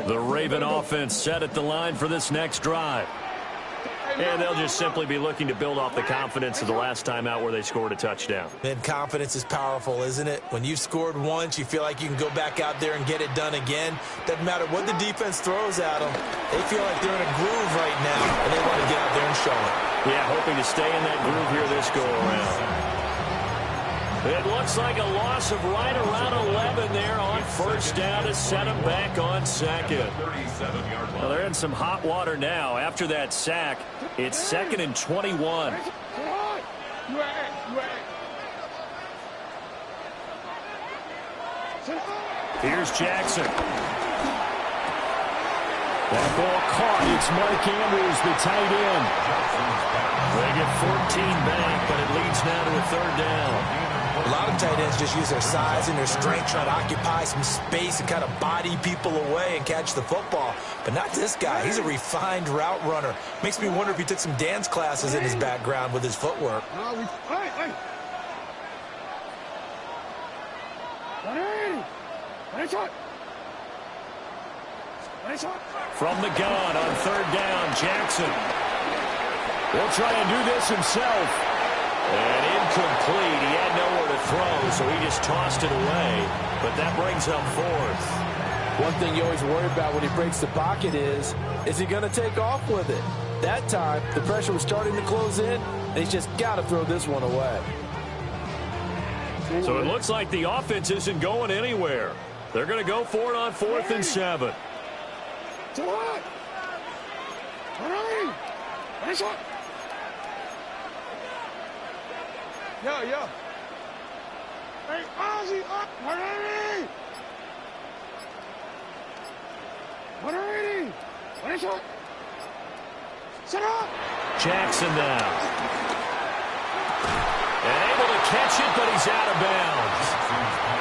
[SPEAKER 1] The Raven offense set at the line for this next drive. And they'll just simply be looking to build off the confidence of the last time out where they scored a touchdown.
[SPEAKER 2] And confidence is powerful, isn't it? When you've scored once, you feel like you can go back out there and get it done again. Doesn't matter what the defense throws at them. They feel like they're in a groove right now, and they want to get out there and show it.
[SPEAKER 1] Yeah, hoping to stay in that groove here this go-around. It looks like a loss of right around 11 there on first down to set them back on 2nd. Well, they're in some hot water now. After that sack, it's 2nd and 21. Here's Jackson. That ball caught. It's Mark Andrews, the tight end. They get 14 back, but it leads now to a 3rd down.
[SPEAKER 2] A lot of tight ends just use their size and their strength, trying to occupy some space and kind of body people away and catch the football. But not this guy. He's a refined route runner. Makes me wonder if he took some dance classes in his background with his footwork.
[SPEAKER 1] From the gun on 3rd down, Jackson. He'll try and do this himself. And incomplete. He had nowhere to throw, so he just tossed it away. But that brings up 4th.
[SPEAKER 2] One thing you always worry about when he breaks the pocket is he going to take off with it? That time, the pressure was starting to close in, and he's just got to throw this one away.
[SPEAKER 1] So it looks like the offense isn't going anywhere. They're going to go for it on 4th and 7.
[SPEAKER 3] Yeah. Hey, Ozzy, up! 180! 180! Finish it! Set up!
[SPEAKER 1] Jackson now. And able to catch it, but he's out of bounds.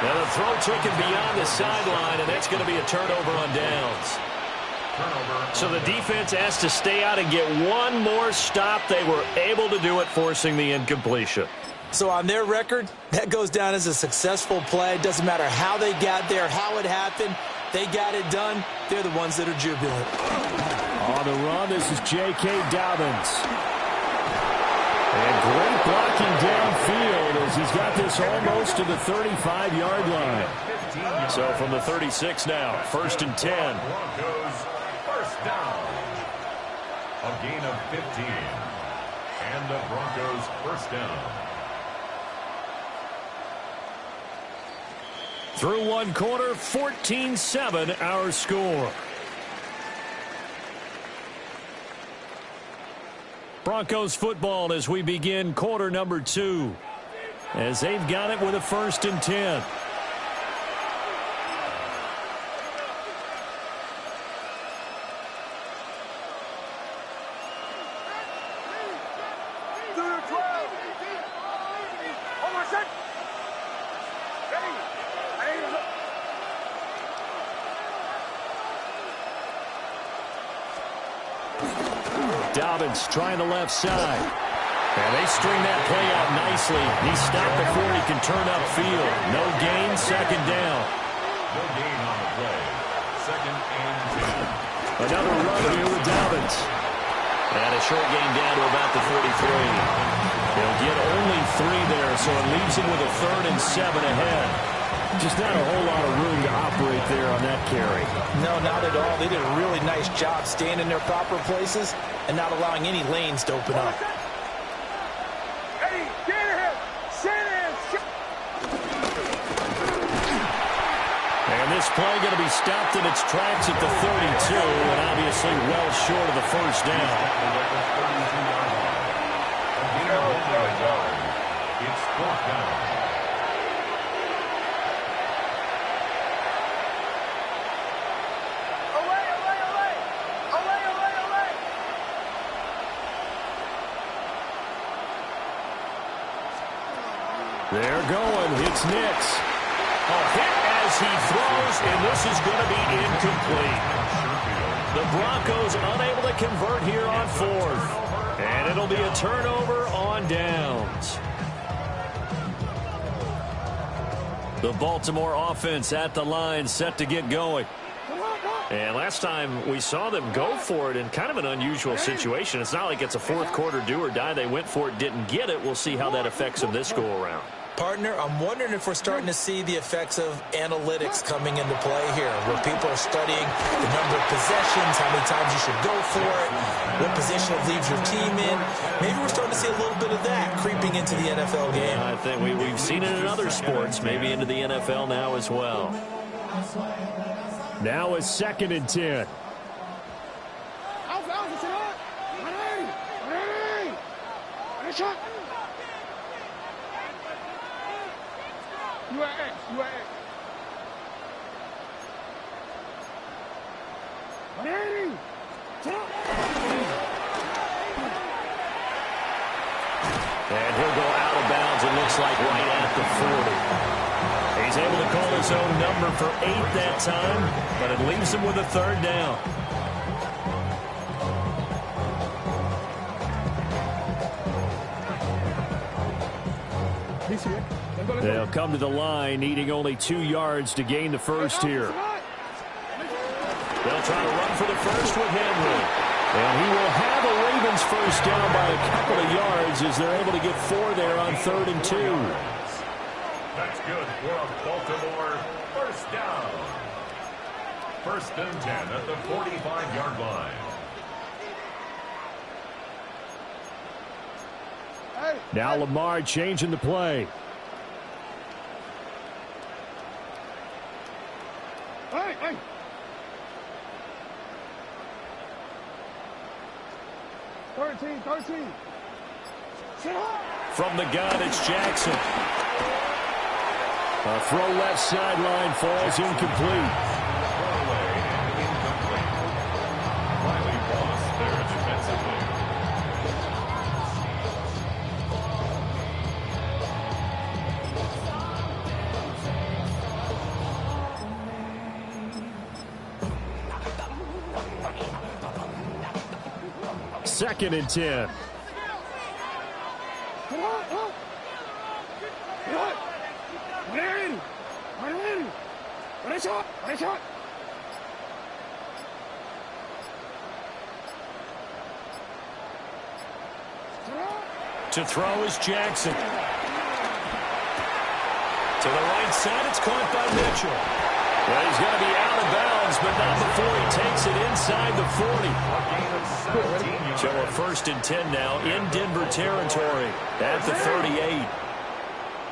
[SPEAKER 1] Now the throw took him beyond the sideline, and that's going to be a turnover on downs. So the defense has to stay out and get one more stop. They were able to do it, forcing the incompletion.
[SPEAKER 2] So on their record, that goes down as a successful play. Doesn't matter how they got there, how it happened. They got it done. They're the ones that are jubilant.
[SPEAKER 1] On the run, this is J.K. Dobbins. And great blocking downfield as he's got this almost to the 35-yard line. So from the 36 now, 1st and 10.
[SPEAKER 4] Broncos first down. A gain of 15. And the Broncos first down.
[SPEAKER 1] Through one quarter, 14-7 our score. Broncos football as we begin quarter number 2. As they've got it with a 1st and 10. Dobbins trying the left side. And they string that play out nicely. He's stopped before he can turn upfield. No gain, 2nd down.
[SPEAKER 4] No gain on the play. 2nd and 10.
[SPEAKER 1] Another run here with Dobbins. And a short gain down to about the 43. They'll get only 3 there, so it leaves him with a 3rd and 7 ahead. Just not a whole lot of room to operate there on that carry.
[SPEAKER 2] No, not at all. They did a really nice job staying in their proper places and not allowing any lanes to open up.
[SPEAKER 3] Hey, get here! Sit in!
[SPEAKER 1] And this play going to be stopped in its tracks at the 32, and obviously well short of the 1st down.
[SPEAKER 4] It's 4th down.
[SPEAKER 1] They're going. It's Nix. A hit as he throws, and this is going to be incomplete. The Broncos unable to convert here on 4th. And it'll be a turnover on downs. The Baltimore offense at the line, set to get going. And last time we saw them go for it in kind of an unusual situation. It's not like it's a 4th quarter do or die. They went for it, didn't get it. We'll see how that affects them this go-around.
[SPEAKER 2] Partner, I'm wondering if we're starting to see the effects of analytics coming into play here, where people are studying the number of possessions, how many times you should go for it, what position it leaves your team in. Maybe we're starting to see a little bit of that creeping into the NFL game.
[SPEAKER 1] I think we've seen it in other sports, maybe into the NFL now as well. Now is 2nd and 10.
[SPEAKER 3] You are X.
[SPEAKER 1] And he'll go out of bounds, it looks like right at the 40. He's able to call his own number for 8 that time, but it leaves him with a 3rd down. They'll come to the line, needing only 2 yards to gain the 1st here. They'll try to run for the 1st with Henry. And he will have a Ravens 1st down by a couple of yards as they're able to get 4 there on 3rd and 2.
[SPEAKER 4] That's good for a Baltimore 1st down. 1st and 10 at the 45-yard line.
[SPEAKER 1] Now Lamar changing the play.
[SPEAKER 3] 13, 13.
[SPEAKER 1] From the gun, it's Jackson. A throw left sideline falls incomplete.
[SPEAKER 4] Throwaway and incomplete. Riley Ross there defensively.
[SPEAKER 1] Second and 10. To throw is Jackson. To the right side, it's caught by Mitchell. Well, he's going to be out of bounds, but not before he takes it inside the 40. So a 1st and 10 now in Denver territory at the 38.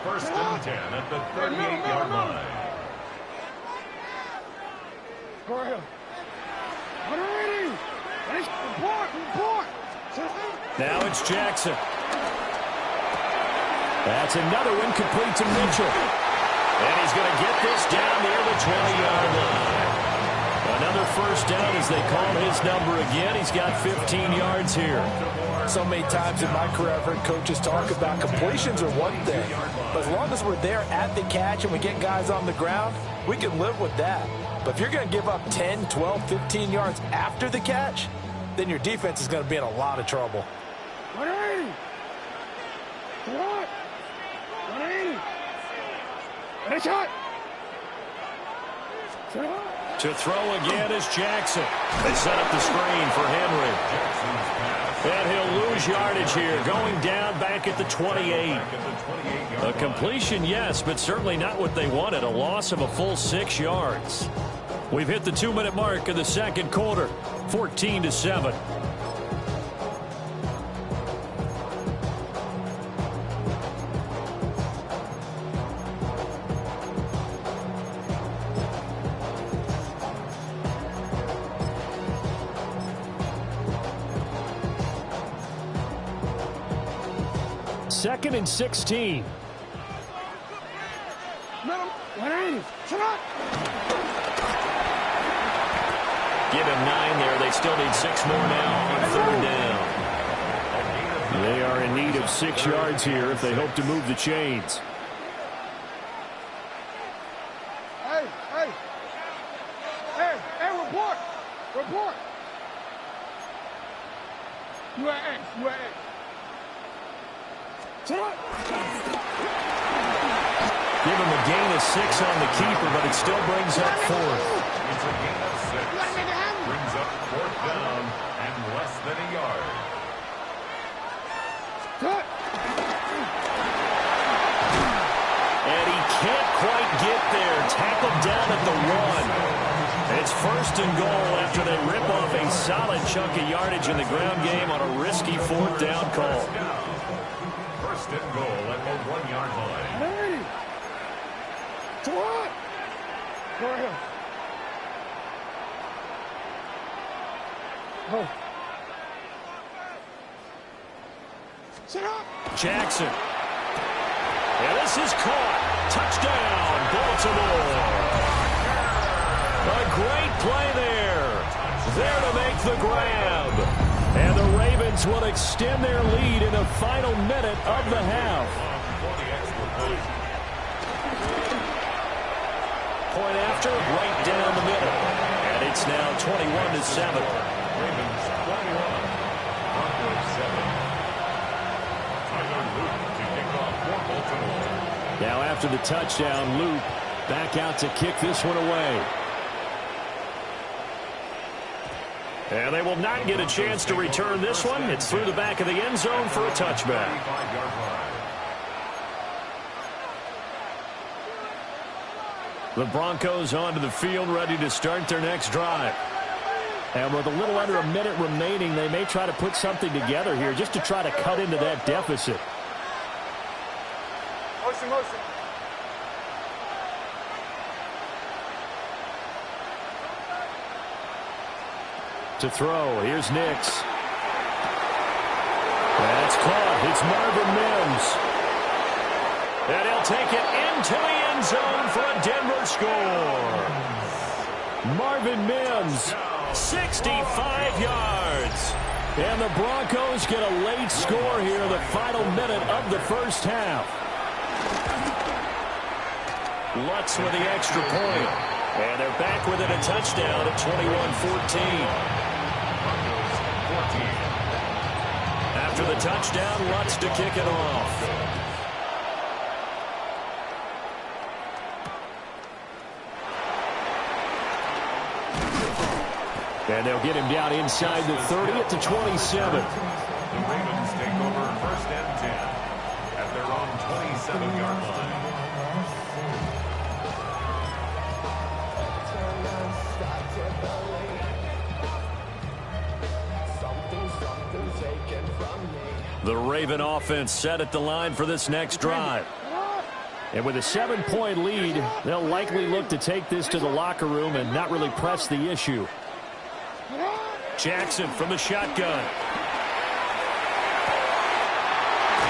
[SPEAKER 4] 1st and 10 at the 38-yard line.
[SPEAKER 3] Go ahead. Report.
[SPEAKER 1] Now it's Jackson. That's another incomplete to Mitchell. And he's going to get this down near the 20-yard line. Another 1st down as they call his number again. He's got 15 yards here.
[SPEAKER 2] So many times in my career I've heard coaches talk about completions are one thing. But as long as we're there at the catch and we get guys on the ground, we can live with that. But if you're going to give up 10, 12, 15 yards after the catch, then your defense is going to be in a lot of trouble.
[SPEAKER 3] 180. Shot.
[SPEAKER 1] To throw again is Jackson. They set up the screen for Henry. And he'll lose yardage here, going down back at the 28. A completion, yes, but certainly not what they wanted. A loss of a full 6 yards. We've hit the 2-minute mark of the second quarter, 14-7. Second and 16. Give him 9 there. They still need 6 more now on 3rd down. They are in need of 6 yards here if they hope to move the chains.
[SPEAKER 3] Hey, report. You at X.
[SPEAKER 1] Give him a gain of 6 on the keeper, but it still brings up 4th.
[SPEAKER 4] It's a gain of 6. Brings up 4th down and less than a yard.
[SPEAKER 1] And he can't quite get there. Tackled down at the 1. It's 1st and goal after they rip off a solid chunk of yardage in the ground game on a risky 4th down call.
[SPEAKER 4] 1st and goal at the 1-yard line.
[SPEAKER 3] To what? Go ahead. Oh. Sit up.
[SPEAKER 1] Jackson. And this is caught. Touchdown, Baltimore. A great play there. There to make the grab. And the Ravens will extend their lead in the final minute of the half. Point after, right down the middle. And it's now 21-7.
[SPEAKER 4] Ravens 21, Broncos 7. Tyler Loop to kick off for Baltimore.
[SPEAKER 1] Now after the touchdown, Loop back out to kick this one away. And they will not get a chance to return this one. It's through the back of the end zone for a touchback. The Broncos onto the field, ready to start their next drive. And with a little under a minute remaining, they may try to put something together here just to try to cut into that deficit.
[SPEAKER 3] Motion.
[SPEAKER 1] To throw, here's Nix. It's caught. It's Marvin Mims. And he'll take it into the end zone for a Denver score. Marvin Mims, 65 yards. And the Broncos get a late score here, the final minute of the first half. Lutz with the extra point. And they're back within a touchdown at 21-14. After the touchdown, Lutz to kick it off. And they'll get him down inside the 30 at the 27.
[SPEAKER 4] The Ravens take over 1st and 10 at their own 27-yard line.
[SPEAKER 1] The Raven offense set at the line for this next drive. And with a 7-point lead, they'll likely look to take this to the locker room and not really press the issue. Jackson from the shotgun.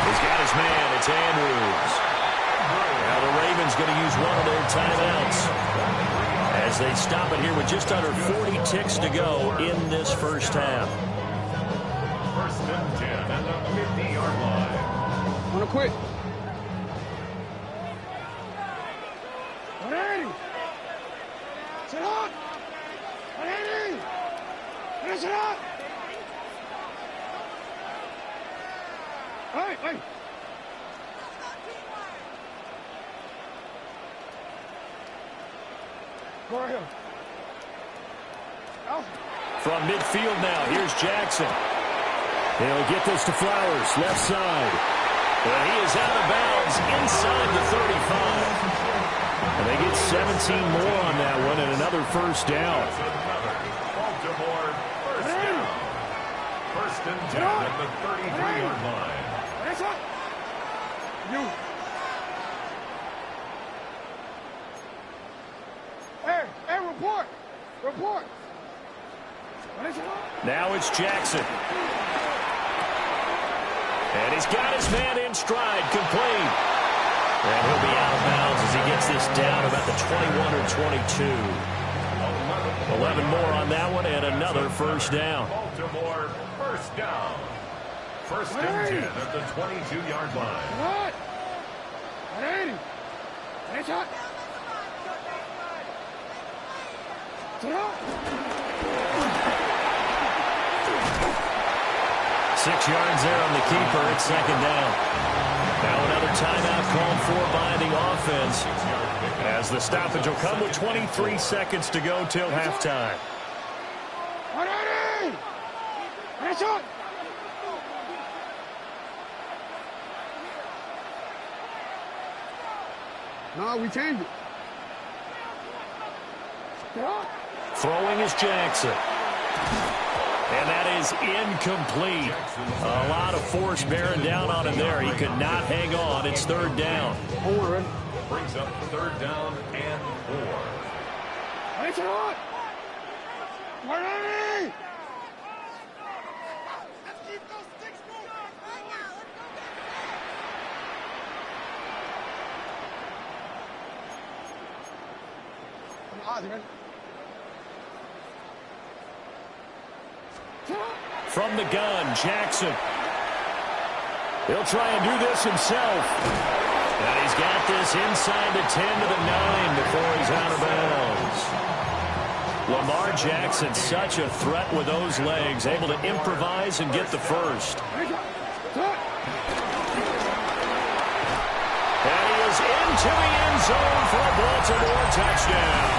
[SPEAKER 1] He's got his man. It's Andrews. Now the Ravens going to use one of their timeouts as they stop it here with just under 40 ticks to go in this first half.
[SPEAKER 4] 1st and 10 at the 50-yard line.
[SPEAKER 3] Wanna quit? 180. Sit up. 180. Finish it up. Hey. Go right here. Out.
[SPEAKER 1] From midfield now, here's Jackson. He'll get this to Flowers, left side. And he is out of bounds inside the 35. And they get 17 more on that one and another first down.
[SPEAKER 4] Baltimore first down. 1st and 10 at the 33-yard line.
[SPEAKER 3] That's up. You. Hey, report. Report.
[SPEAKER 1] Now it's Jackson. And he's got his man in stride, complete. And he'll be out of bounds as he gets this down about the 21 or 22. 11 more on that one and another first down.
[SPEAKER 4] Baltimore first down. 1st and 10 at the 22-yard line.
[SPEAKER 3] What? 180. Finish it. Sit up.
[SPEAKER 1] 6 yards there on the keeper. It's 2nd down. Now another timeout called for by the offense as the stoppage will come with 23 seconds to go till halftime.
[SPEAKER 3] 180. Finish it. No, we changed it.
[SPEAKER 1] Throwing is Jackson. And that is incomplete. A lot of force bearing down on him there. He could not hang on. It's 3rd down.
[SPEAKER 4] Brings up 3rd down and 4.
[SPEAKER 3] Finish it on. 180.
[SPEAKER 5] Let's keep those sticks moving right now. Let's go.
[SPEAKER 1] From the gun, Jackson. He'll try and do this himself. And he's got this inside the 10 to the 9 before he's out of bounds. Lamar Jackson, such a threat with those legs, able to improvise and get the first.
[SPEAKER 3] Finish it.
[SPEAKER 1] And he is into the end zone for a Baltimore touchdown.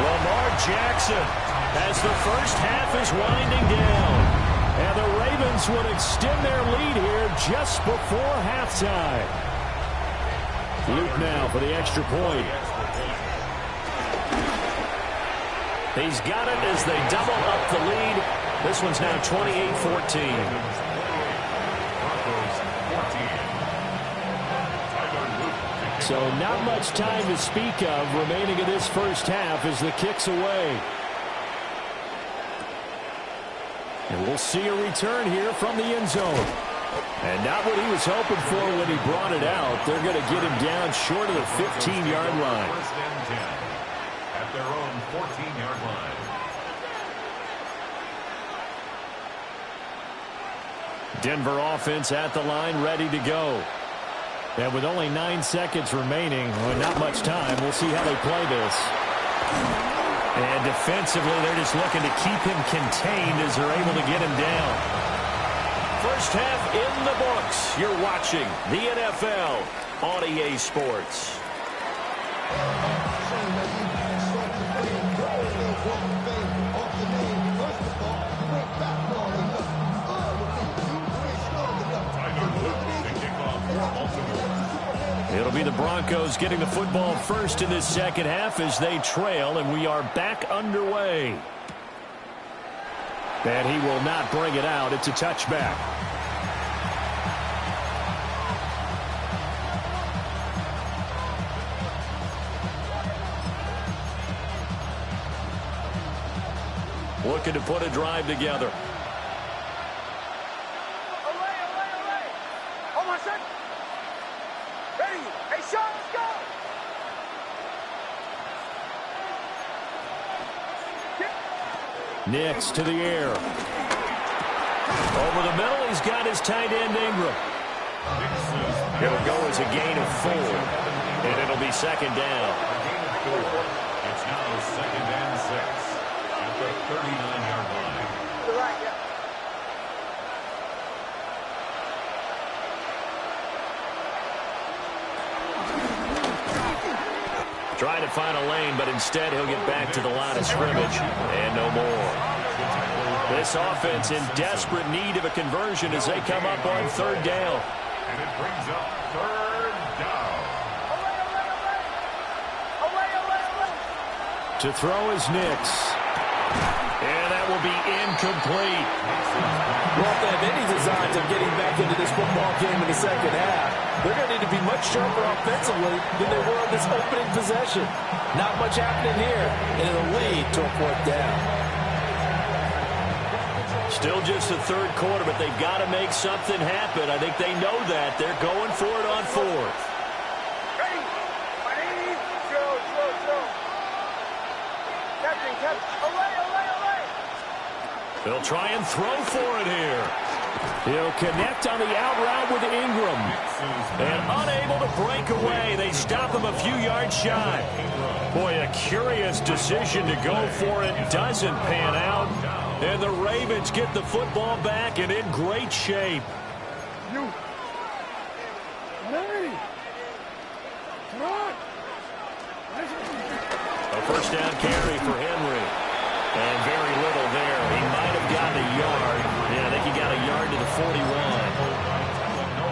[SPEAKER 1] Lamar Jackson, as the first half is winding down. And the Ravens would extend their lead here just before halftime. Luke now for the extra point. He's got it as they double up the lead. This one's now 28-14. So not much time to speak of remaining in this first half as the kick's away. And we'll see a return here from the end zone. And not what he was hoping for when he brought it out. They're going to get him down short of the 15-yard line.
[SPEAKER 4] First and 10 at their own 14-yard line.
[SPEAKER 1] Denver offense at the line, ready to go. And with only 9 seconds remaining, well, not much time, we'll see how they play this. And defensively, they're just looking to keep him contained as they're able to get him down. First half in the books. You're watching the NFL on EA Sports. It'll be the Broncos getting the football first in this second half as they trail, and we are back underway. And he will not bring it out. It's a touchback. Looking to put a drive together.
[SPEAKER 5] Hold on a second. Ready? Hey, Sean, let's go.
[SPEAKER 1] Nix to the air. Over the middle, he's got his tight end Ingram. It'll go as a gain of 4, and it'll be second down.
[SPEAKER 4] It's now second and 6 at the 39-yard line.
[SPEAKER 5] To the right, yeah.
[SPEAKER 1] Trying to find a lane, but instead he'll get back to the line of scrimmage, and no more. This offense in desperate need of a conversion as they come up on third down.
[SPEAKER 4] And it brings up third down.
[SPEAKER 1] To throw is Nix. And that will be incomplete.
[SPEAKER 2] Well, if they have any designs of getting back into this football game in the second half, they're going to need to be much sharper offensively than they were on this opening possession. Not much happening here, and it'll lead to a fourth down.
[SPEAKER 1] Still just the third quarter, but they've got to make something happen. I think they know that. They're going for it on fourth.
[SPEAKER 5] Ready? Ready? Chill. Captain. Away.
[SPEAKER 1] They'll try and throw for it here. He'll connect on the out route with Ingram. And unable to break away. They stop him a few yards shy. Boy, a curious decision to go for it. Doesn't pan out. And the Ravens get the football back and in great shape. A first down carry for Henry. And very little there. He might have gotten a yard. Yeah, I think he got a yard to the 41.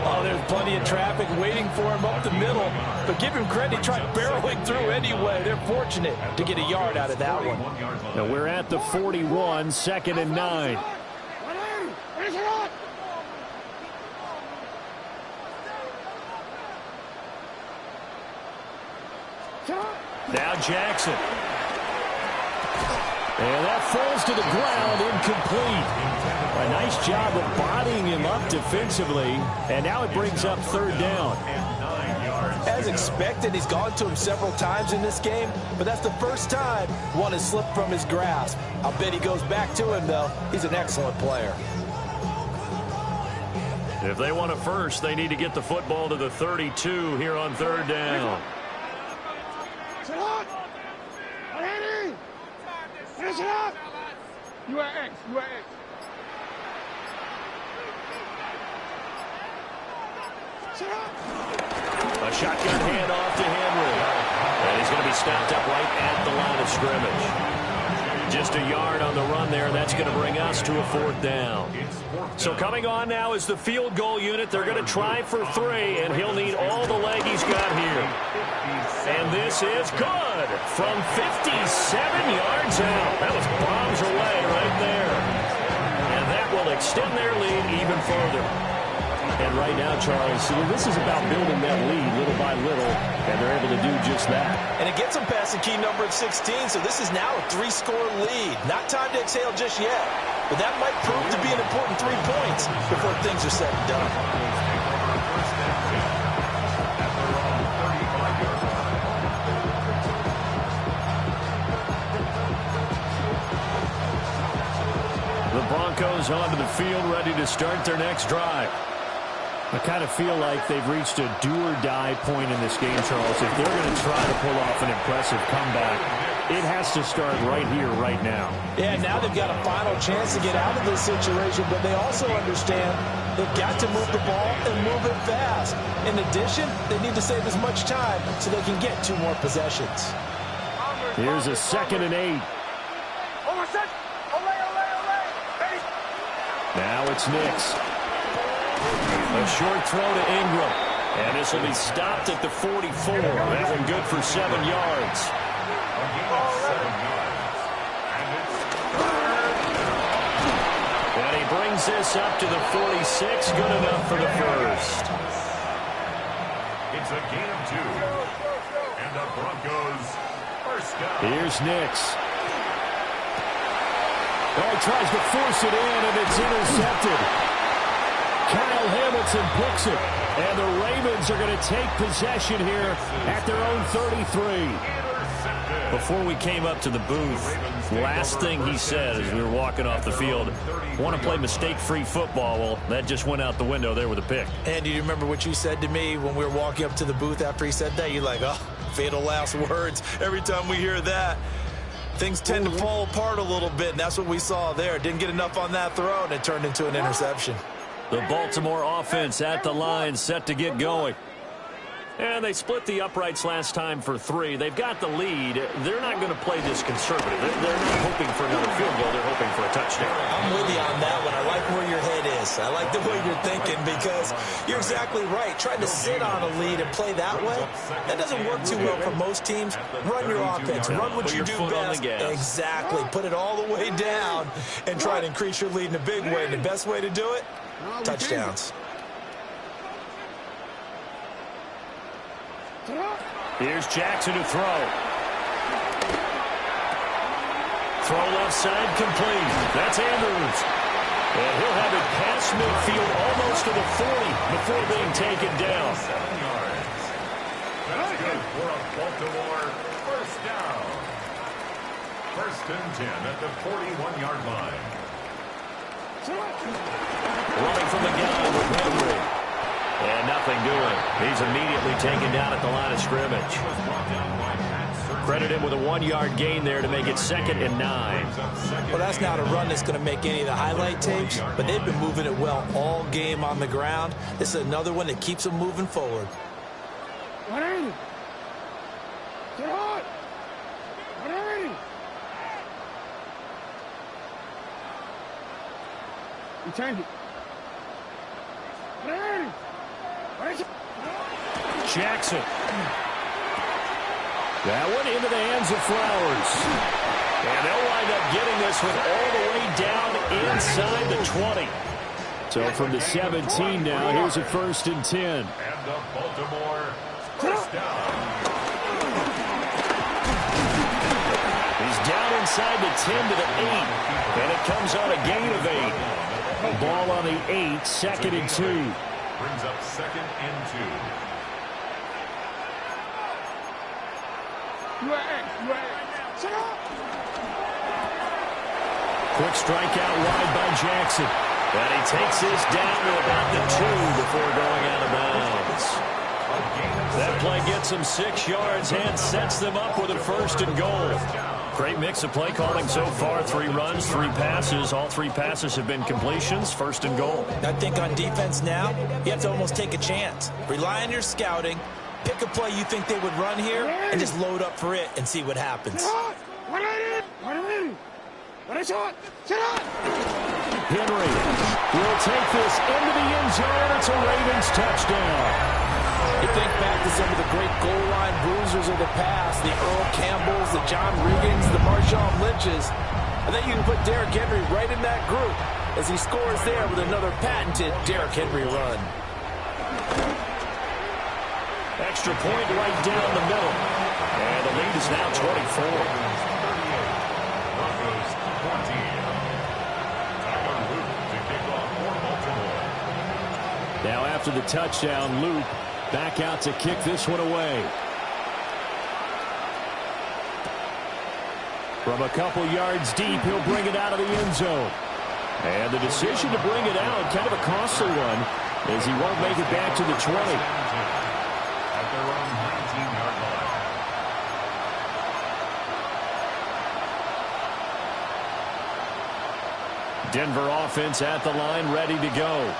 [SPEAKER 2] Oh, there's plenty of traffic waiting for him up the middle. But give him credit, he tried barreling through anyway. They're fortunate to get a yard out of that one.
[SPEAKER 1] Now we're at the 41, second and 9. Now Jackson. And that falls to the ground, incomplete. A nice job of bodying him up defensively. And now it brings up third down.
[SPEAKER 2] As expected, he's gone to him several times in this game, but that's the first time one has slipped from his grasp. I'll bet he goes back to him, though. He's an excellent player.
[SPEAKER 1] If they want a first, they need to get the football to the 32 here on third down.
[SPEAKER 5] You are X.
[SPEAKER 1] A shotgun handoff to Henry. And he's going to be stopped up right at the line of scrimmage. Just a yard on the run there. That's going to bring us to a fourth down. So coming on now is the field goal unit. They're going to try for 3, and he'll need all the leg he's got here. And this is good from 57 yards out. That was bombs away right there. And that will extend their lead even further. And right now, Charles, this is about building that lead little by little, and they're able to do just that.
[SPEAKER 2] And it gets them past the key number of 16, so this is now a 3-score lead. Not time to exhale just yet. but that might prove to be an important 3 points before things are said and done.
[SPEAKER 4] First and 10 at their own 35-yard line.
[SPEAKER 1] The Broncos onto the field, ready to start their next drive. I kind of feel like they've reached a do-or-die point in this game, Charles. If they're going to try to pull off an impressive comeback, it has to start right here, right now.
[SPEAKER 2] Yeah, now they've got a final chance to get out of this situation, but they also understand they've got to move the ball and move it fast. In addition, they need to save as much time so they can get 2 more possessions.
[SPEAKER 1] Here's a 2nd and 8. Now it's Nix. A short throw to Ingram. And this will be stopped at the 44. That one good for 7 yards.
[SPEAKER 4] A gain of 7 yards. And it's
[SPEAKER 1] And he brings this up to the 46. Good enough for the first.
[SPEAKER 4] It's a gain of 2. And the Broncos first down.
[SPEAKER 1] Here's Nix. Oh, he tries to force it in, and it's intercepted. Kyle Hamilton picks it, and the Ravens are going to take possession here at their own 33. Before we came up to the booth, last thing he said as we were walking off the field, want to play mistake-free football. Well, that just went out the window there with a pick.
[SPEAKER 2] And do you remember what you said to me when we were walking up to the booth after he said that? You're like, oh, fatal last words. Every time we hear that, things tend to fall apart a little bit, and that's what we saw there. Didn't get enough on that throw, and it turned into an interception.
[SPEAKER 1] The Baltimore offense at the line, set to get going. And they split the uprights last time for 3. They've got the lead. They're not going to play this conservative. They're not hoping for another field goal. They're hoping for a touchdown.
[SPEAKER 2] I'm with you on that one. I like where your head is. I like the way you're thinking because you're exactly right. Trying to sit on a lead and play that way, that doesn't work too well for most teams. Run your offense. Run what you do best. Exactly. Put it all the way down and try to increase your lead in a big way. And the best way to do it, touchdowns.
[SPEAKER 1] Here's Jackson to throw. Throw left side complete. That's Andrews. And he'll have it past midfield almost to the 40 before being taken down.
[SPEAKER 4] 7 yards. That's good for a Baltimore first down. First and 10 at the 41-yard line.
[SPEAKER 1] Running from the gun with Henry. And nothing doing. He's immediately taken down at the line of scrimmage. Credit him with a 1-yard gain there to make it 2nd and 9.
[SPEAKER 2] Well, that's not a run that's going to make any of the highlight tapes, but they've been moving it well all game on the ground. This is another one that keeps them moving forward.
[SPEAKER 3] 180. Get hard. 180. You turned it. 180.
[SPEAKER 1] Jackson. That one into the hands of Flowers. And they'll wind up getting this one all the way down inside the 20. So from the 17 now, here's a 1st and 10.
[SPEAKER 4] And the Baltimore first down.
[SPEAKER 1] He's down inside the 10 to the 8. And it comes on a gain of 8. Ball on the 8, 2nd and 2.
[SPEAKER 4] Brings up 2nd and 2.
[SPEAKER 1] Quick strike out wide by Jackson. And he takes this down to about the 2 before going out of bounds. That play gets him 6 yards and sets them up with a 1st and goal. Great mix of play calling so far. 3 runs, 3 passes. All 3 passes have been completions. 1st and goal.
[SPEAKER 2] I think on defense now, you have to almost take a chance. Rely on your scouting. Pick a play you think they would run here and just load up for it and see what happens.
[SPEAKER 1] Henry will take this into the end zone. It's a Ravens touchdown.
[SPEAKER 2] You think back to some of the great goal line bruisers of the past, the Earl Campbells, the John Riggins, the Marshawn Lynches. I think you can put Derrick Henry right in that group as he scores there with another patented Derrick Henry run.
[SPEAKER 1] Extra point right down the middle. And the lead is now 24. after the touchdown, Luke back out to kick this one away. From a couple yards deep, he'll bring it out of the end zone. And the decision to bring it out, kind of a costly one, as he won't make it back to the 20.
[SPEAKER 4] At their own 19-yard line.
[SPEAKER 1] Denver offense at the line, ready to go.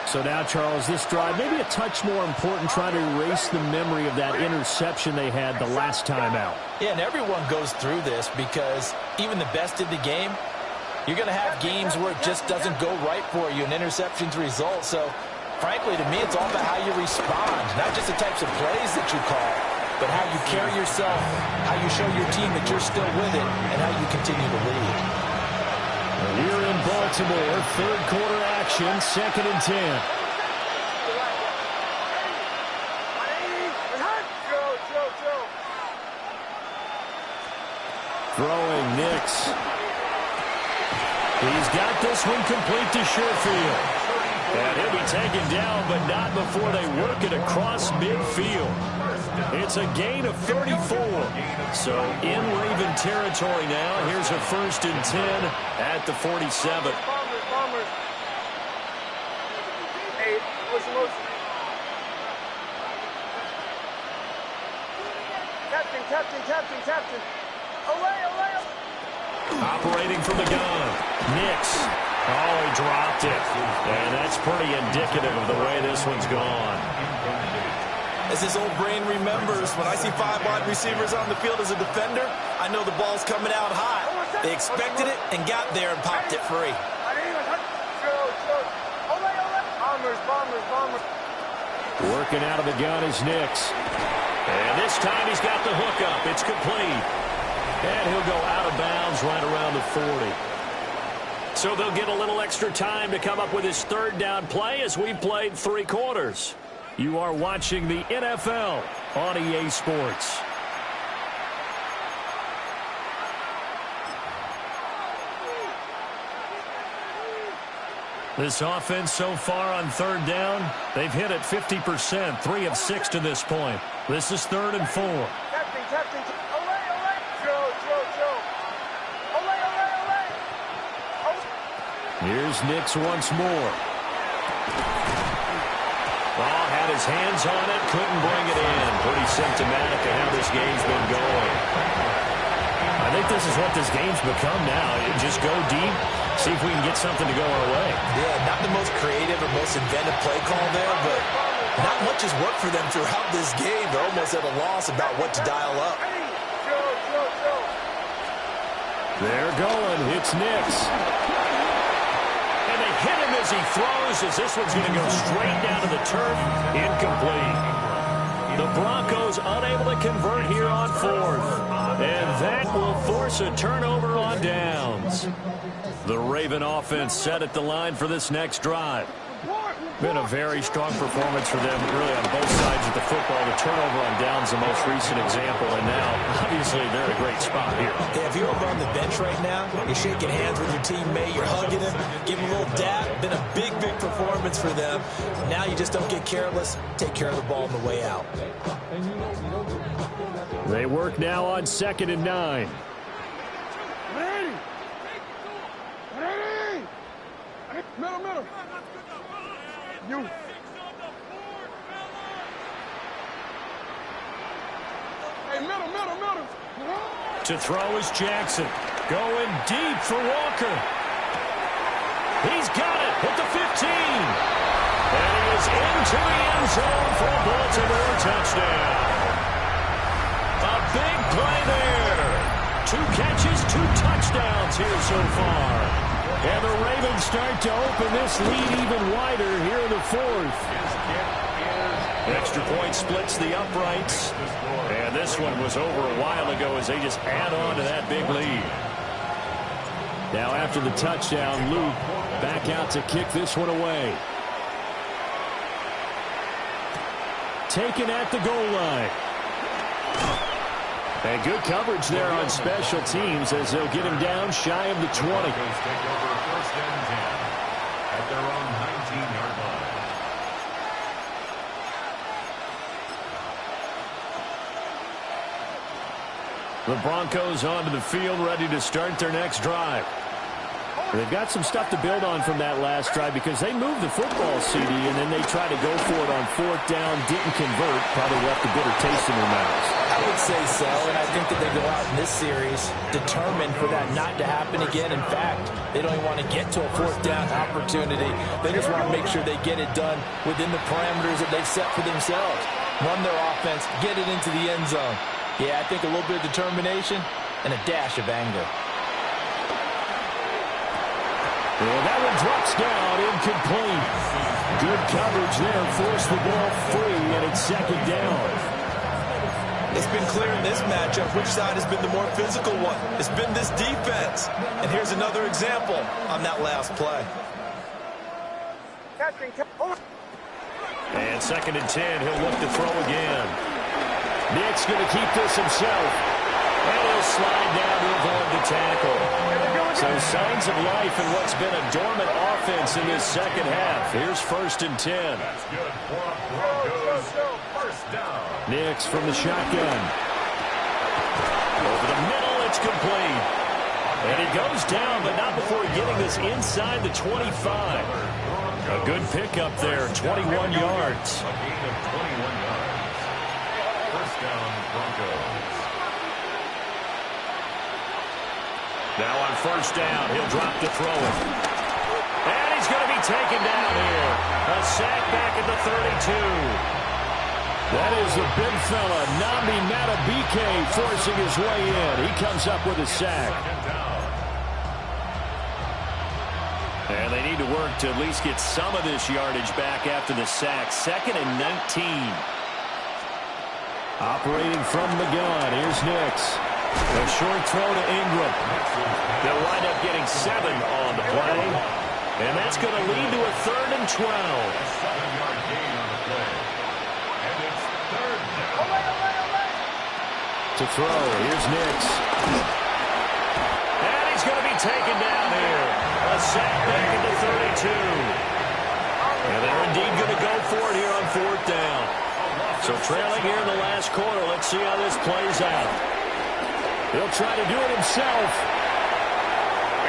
[SPEAKER 1] So now, Charles, this drive, maybe a touch more important, trying to erase the memory of that interception they had the last time out.
[SPEAKER 2] Yeah, and everyone goes through this because even the best in the game, you're going to have games where it just doesn't go right for you, and interceptions result. So, frankly, to me, it's all about how you respond, not just the types of plays that you call, but how you carry yourself, how you show your team that you're still with it, and how you continue to lead.
[SPEAKER 1] Here in Baltimore, third quarter action, 2nd and 10. Throwing Nix. He's got this one complete to Sherfield. And he'll be taken down, but not before they work it across midfield. It's a gain of 34. So in Raven territory now. Here's a 1st and 10 at the 47.
[SPEAKER 5] Hey, listen. Captain. Away.
[SPEAKER 1] Operating from the gun. Nix. Oh, he dropped it. And that's pretty indicative of the way this one's gone.
[SPEAKER 2] As his old brain remembers, when I see 5 wide receivers on the field as a defender, I know the ball's coming out high. They expected it and got there and popped it free.
[SPEAKER 5] Bombers.
[SPEAKER 1] Working out of the gun is Nix. And this time he's got the hook up. It's complete. And he'll go out of bounds right around the 40. So they'll get a little extra time to come up with his 3rd down play as we've played 3 quarters. You are watching the NFL on EA Sports. This offense so far on 3rd down, they've hit it 50%, 3 of 6 to this point. This is 3rd and 4.
[SPEAKER 5] Captain.
[SPEAKER 1] Here's Nix once more. Oh, had his hands on it, couldn't bring it in. Pretty symptomatic of how this game's been going. I think this is what this game's become now. Just go deep, see if we can get something to go our way.
[SPEAKER 2] Yeah, not the most creative or most inventive play call there, but not much has worked for them throughout this game. They're almost at a loss about what to dial up.
[SPEAKER 1] They're going. It's Nix. And they hit him as he throws, as this one's going to go straight down to the turf. Incomplete. The Broncos unable to convert here on 4th. And that will force a turnover on downs. The Raven offense set at the line for this next drive. Been a very strong performance for them, really, on both sides of the football. The turnover on downs, the most recent example, and now, obviously, they're in a great spot here.
[SPEAKER 2] Yeah, if you're over on the bench right now, you're shaking hands with your teammate, you're hugging him, giving him a little dap. Been a big performance for them. Now you just don't get careless. Take care of the ball on the way out.
[SPEAKER 1] They work now on 2nd and 9.
[SPEAKER 5] Middle. You. Hey, middle.
[SPEAKER 1] To throw is Jackson. Going deep for Walker. He's got it at the 15. And he is into the end zone for a Baltimore touchdown. A big play there. 2 catches, 2 touchdowns here so far. And the Ravens start to open this lead even wider here in the 4th. Extra point splits the uprights. And this one was over a while ago as they just add on to that big lead. Now after the touchdown, Luke back out to kick this one away. Taken at the goal line. And good coverage there on special teams as they'll get him down shy of the 20.
[SPEAKER 4] Take over 1st and 10 at their own 19-yard line.
[SPEAKER 1] The Broncos onto the field, ready to start their next drive. They've got some stuff to build on from that last drive because they moved the football, CD, and then they tried to go for it on 4th down, didn't convert, probably left a bitter taste in their mouths.
[SPEAKER 2] I would say so, and I think that they go out in this series determined for that not to happen again. In fact, they don't even want to get to a 4th down opportunity. They just want to make sure they get it done within the parameters that they've set for themselves. Run their offense, get it into the end zone. Yeah, I think a little bit of determination and a dash of anger.
[SPEAKER 1] Well, that one drops down, incomplete. Good coverage there, forced the ball free, and it's 2nd down.
[SPEAKER 2] It's been clear in this matchup which side has been the more physical one. It's been this defense. And here's another example on that last play.
[SPEAKER 1] And 2nd and 10, he'll look to throw again. Nick's going to keep this himself. And he'll slide down to avoid the tackle. So signs of life in what's been a dormant offense in this second half. Here's 1st and 10.
[SPEAKER 4] That's good for Broncos. First down.
[SPEAKER 1] Nix from the shotgun. Over the middle, it's complete. And he goes down, but not before getting this inside the 25. A good pickup there, 21 yards.
[SPEAKER 4] A gain of 21 yards. First down, Broncos.
[SPEAKER 1] Now on 1st down, he'll drop to throw it. And he's going to be taken down here. A sack back at the 32. That is the big fella, Nnamdi Madubuike, forcing his way in. He comes up with a sack. And they need to work to at least get some of this yardage back after the sack. 2nd and 19. Operating from the gun, here's Nix. A short throw to Ingram. They'll wind up getting 7 on the play. And that's going to lead to a 3rd and 12.
[SPEAKER 4] 7-yard gain on the play. And it's 3rd down.
[SPEAKER 1] To throw, here's Nix. And he's going to be taken down here. A sack back at the 32. And they're indeed going to go for it here on 4th down. So trailing here in the last quarter, let's see how this plays out. He'll try to do it himself.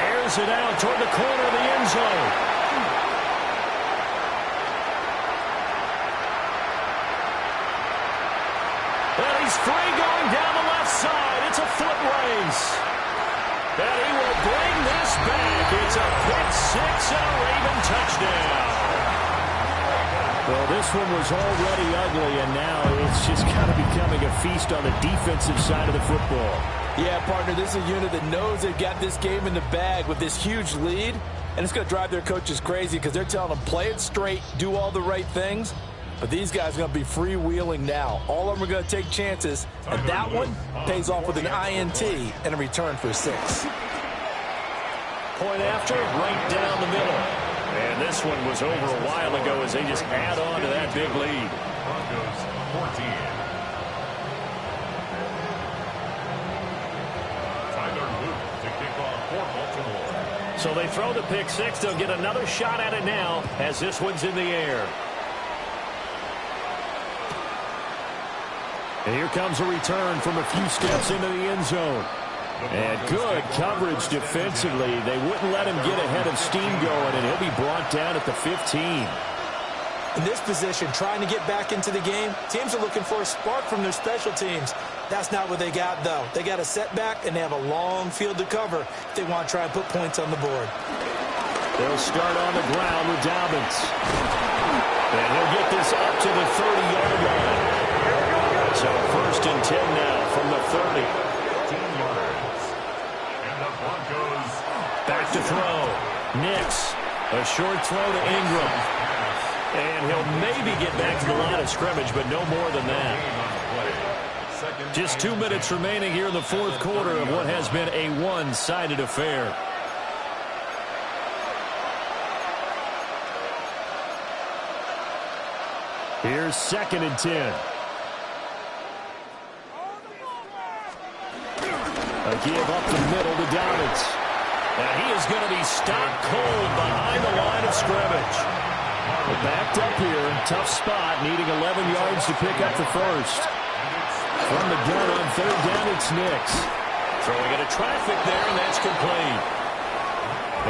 [SPEAKER 1] Airs it out toward the corner of the end zone. And he's free going down the left side. It's a foot race. And he will bring this back. It's a pick 6 and a Raven touchdown. Well, this one was already ugly, and now it's just kind of becoming a feast on the defensive side of the football.
[SPEAKER 2] Yeah, partner, this is a unit that knows they've got this game in the bag with this huge lead, and it's going to drive their coaches crazy because they're telling them play it straight, do all the right things, but these guys are going to be freewheeling now. All of them are going to take chances, and that one pays off with an INT and a return for 6.
[SPEAKER 1] Point after, right down the middle. And this one was over a while ago as they just add on to that big lead.
[SPEAKER 4] Broncos 14.
[SPEAKER 1] So they throw the pick 6. They'll get another shot at it now as this one's in the air. And here comes a return from a few steps into the end zone. And good coverage defensively. They wouldn't let him get ahead of steam going, and he'll be brought down at the 15.
[SPEAKER 2] In this position, trying to get back into the game, teams are looking for a spark from their special teams. That's not what they got, though. They got a setback, and they have a long field to cover if they want to try and put points on the board.
[SPEAKER 1] They'll start on the ground with Dobbins. And he'll get this up to the 30-yard line. So 1st and 10 now from the 30.
[SPEAKER 4] 15 yards. And the Broncos
[SPEAKER 1] back to throw. Nix. A short throw to Ingram. And he'll maybe get back to the line of scrimmage, but no more than that. Just 2 minutes remaining here in the 4th quarter of what has been a one-sided affair. Here's 2nd and 10. A give up the middle to Dobbins. And he is going to be stopped cold behind the line of scrimmage. But backed up here, tough spot, needing 11 yards to pick up the first. From the gun on third down, it's Nix. Throwing into traffic there, and that's complete.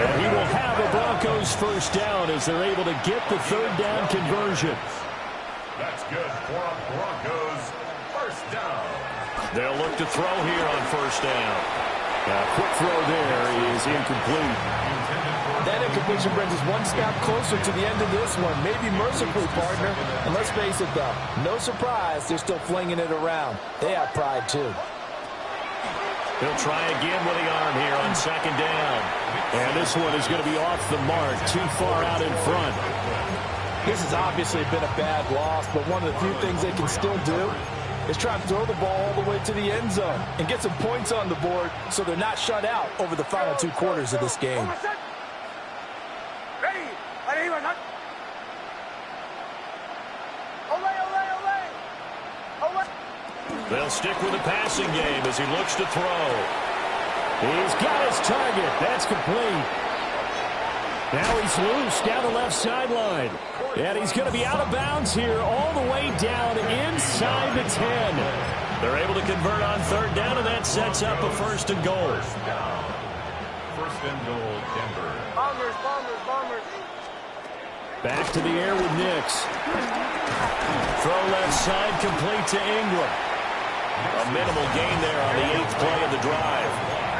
[SPEAKER 1] And he will have a Broncos first down as they're able to get the third down conversion.
[SPEAKER 4] That's good for a Broncos first down.
[SPEAKER 1] They'll look to throw here on first down. Quick throw there is incomplete.
[SPEAKER 2] That incompletion brings us one step closer to the end of this one. Maybe mercifully, partner. And let's face it, though, no surprise, they're still flinging it around. They have pride, too.
[SPEAKER 1] He'll try again with the arm here on second down. And this one is going to be off the mark, too far out in front.
[SPEAKER 2] This has obviously been a bad loss, but one of the few things they can still do is try and throw the ball all the way to the end zone and get some points on the board so they're not shut out over the final 2 quarters of this game.
[SPEAKER 1] They'll stick with the passing game as he looks to throw. He's got his target. That's complete. Now he's loose down the left sideline. And he's going to be out of bounds here all the way down inside the 10. They're able to convert on third down, and that sets up a first and goal.
[SPEAKER 4] First and goal, Denver.
[SPEAKER 5] Bombers.
[SPEAKER 1] Back to the air with Nix. Throw left side, complete to Ingram. A minimal gain there on the 8th play of the drive.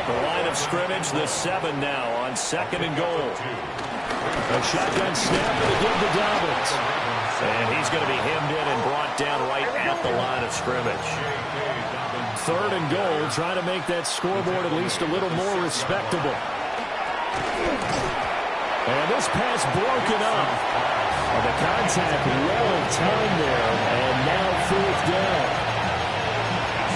[SPEAKER 1] The line of scrimmage, the 7 now on second and goal. A shotgun snap and a give to Dobbins. And he's going to be hemmed in and brought down right at the line of scrimmage. Third and goal, trying to make that scoreboard at least a little more respectable. And this pass broken up. The contact well timed there, and now fourth down.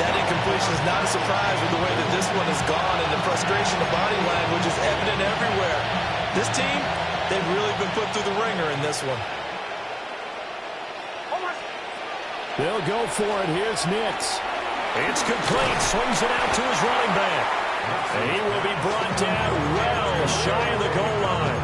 [SPEAKER 2] That incompletion is not a surprise with the way that this one has gone, and the frustration of body language is evident everywhere. This team, they've really been put through the ringer in this one.
[SPEAKER 1] They'll go for it. Here's Nix. It's complete. Swings it out to his running back. And he will be brought down well shy of the goal line.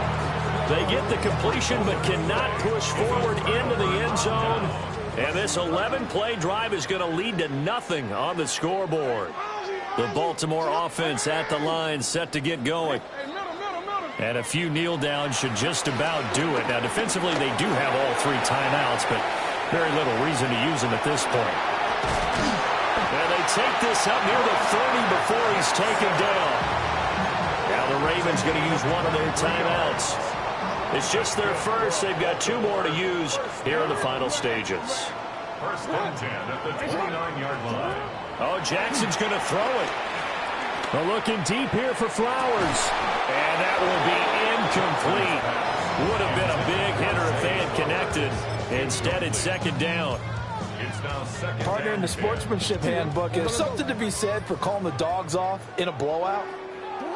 [SPEAKER 1] They get the completion but cannot push forward into the end zone. And this 11-play drive is going to lead to nothing on the scoreboard. The Baltimore offense at the line set to get going. And a few kneel downs should just about do it. Now, defensively, they do have all 3 timeouts, but very little reason to use them at this point. And they take this up near the 30 before he's taken down. Now the Ravens going to use one of their timeouts. It's just their first. They've got 2 more to use here in the final stages.
[SPEAKER 4] First and 10 at the 29-yard line.
[SPEAKER 1] Oh, Jackson's going to throw it. They're looking deep here for Flowers. And that will be incomplete. Would have been a big hitter if they had connected. Instead, it's second down.
[SPEAKER 4] It's now second.
[SPEAKER 2] Partner, in the sportsmanship handbook, there's something to be said for calling the dogs off in a blowout.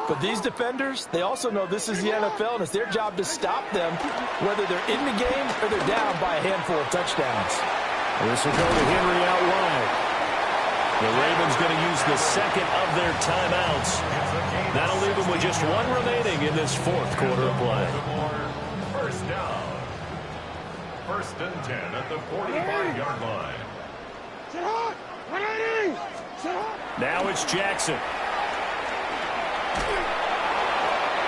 [SPEAKER 2] But these defenders, they also know this is the NFL, and it's their job to stop them, whether they're in the game or they're down by a handful of touchdowns.
[SPEAKER 1] This will go to Henry out wide. The Ravens going to use the second of their timeouts. That'll leave them with just 1 remaining in this 4th quarter of play.
[SPEAKER 4] First down. First and 10 at the 45-yard line.
[SPEAKER 1] Now it's Jackson.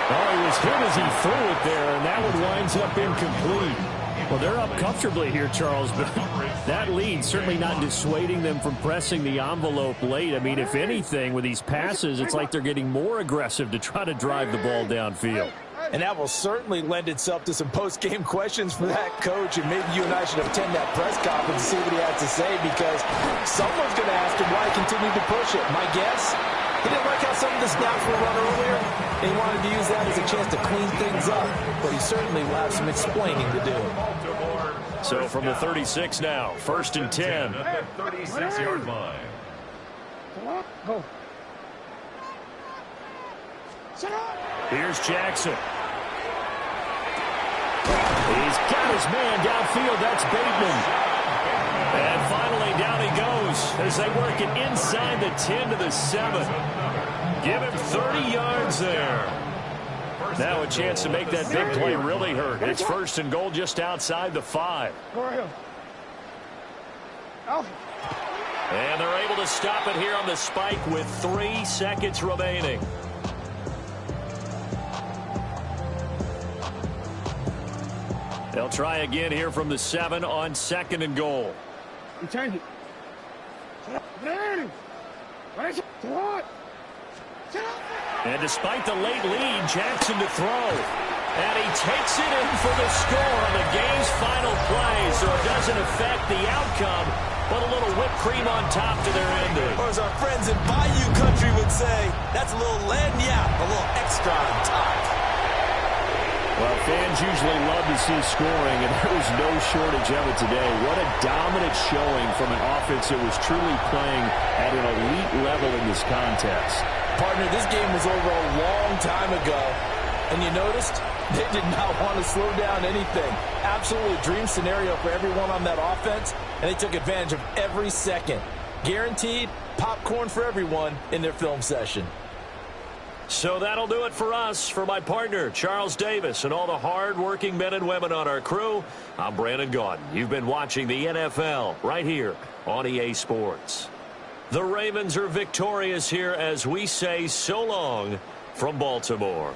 [SPEAKER 1] Oh, he was hit as he threw it there, and that one winds up incomplete. Well, they're up comfortably here, Charles, but that lead certainly not dissuading them from pressing the envelope late. I mean, if anything, with these passes, it's like they're getting more aggressive to try to drive the ball downfield.
[SPEAKER 2] And that will certainly lend itself to some post-game questions for that coach, and maybe you and I should attend that press conference and see what he has to say, because someone's going to ask him why he continued to push it. My guess, he didn't like how some of the snaps were run earlier, and he wanted to use that as a chance to clean things up, but he certainly will have some explaining to do.
[SPEAKER 1] So from the 36 now, first and 10.
[SPEAKER 4] At the 36-yard line.
[SPEAKER 3] Go.
[SPEAKER 1] Here's Jackson. He's got his man downfield. That's Bateman. And finally, down he goes as they work it inside the 10 to the 7. Give him 30 yards there. Now a chance to make that big play really hurt. It's first and goal just outside the 5.
[SPEAKER 3] Go ahead. Alpha.
[SPEAKER 1] And they're able to stop it here on the spike with 3 seconds remaining. They'll try again here from the 7 on 2nd and goal.
[SPEAKER 3] Change it.
[SPEAKER 1] And despite the late lead, Jackson to throw. And he takes it in for the score on the game's final play, so it doesn't affect the outcome, but a little whipped cream on top to their ending.
[SPEAKER 2] Or as our friends in Bayou Country would say, that's a little lagniappe, a little extra on top.
[SPEAKER 1] Well, fans usually love to see scoring, and there was no shortage of it today. What a dominant showing from an offense that was truly playing at an elite level in this contest.
[SPEAKER 2] Partner, this game was over a long time ago, and you noticed they did not want to slow down anything. Absolutely a dream scenario for everyone on that offense, and they took advantage of every second. Guaranteed popcorn for everyone in their film session.
[SPEAKER 1] So that'll do it for us. For my partner, Charles Davis, and all the hard-working men and women on our crew, I'm Brandon Gaudin. You've been watching the NFL right here on EA Sports. The Ravens are victorious here as we say so long from Baltimore.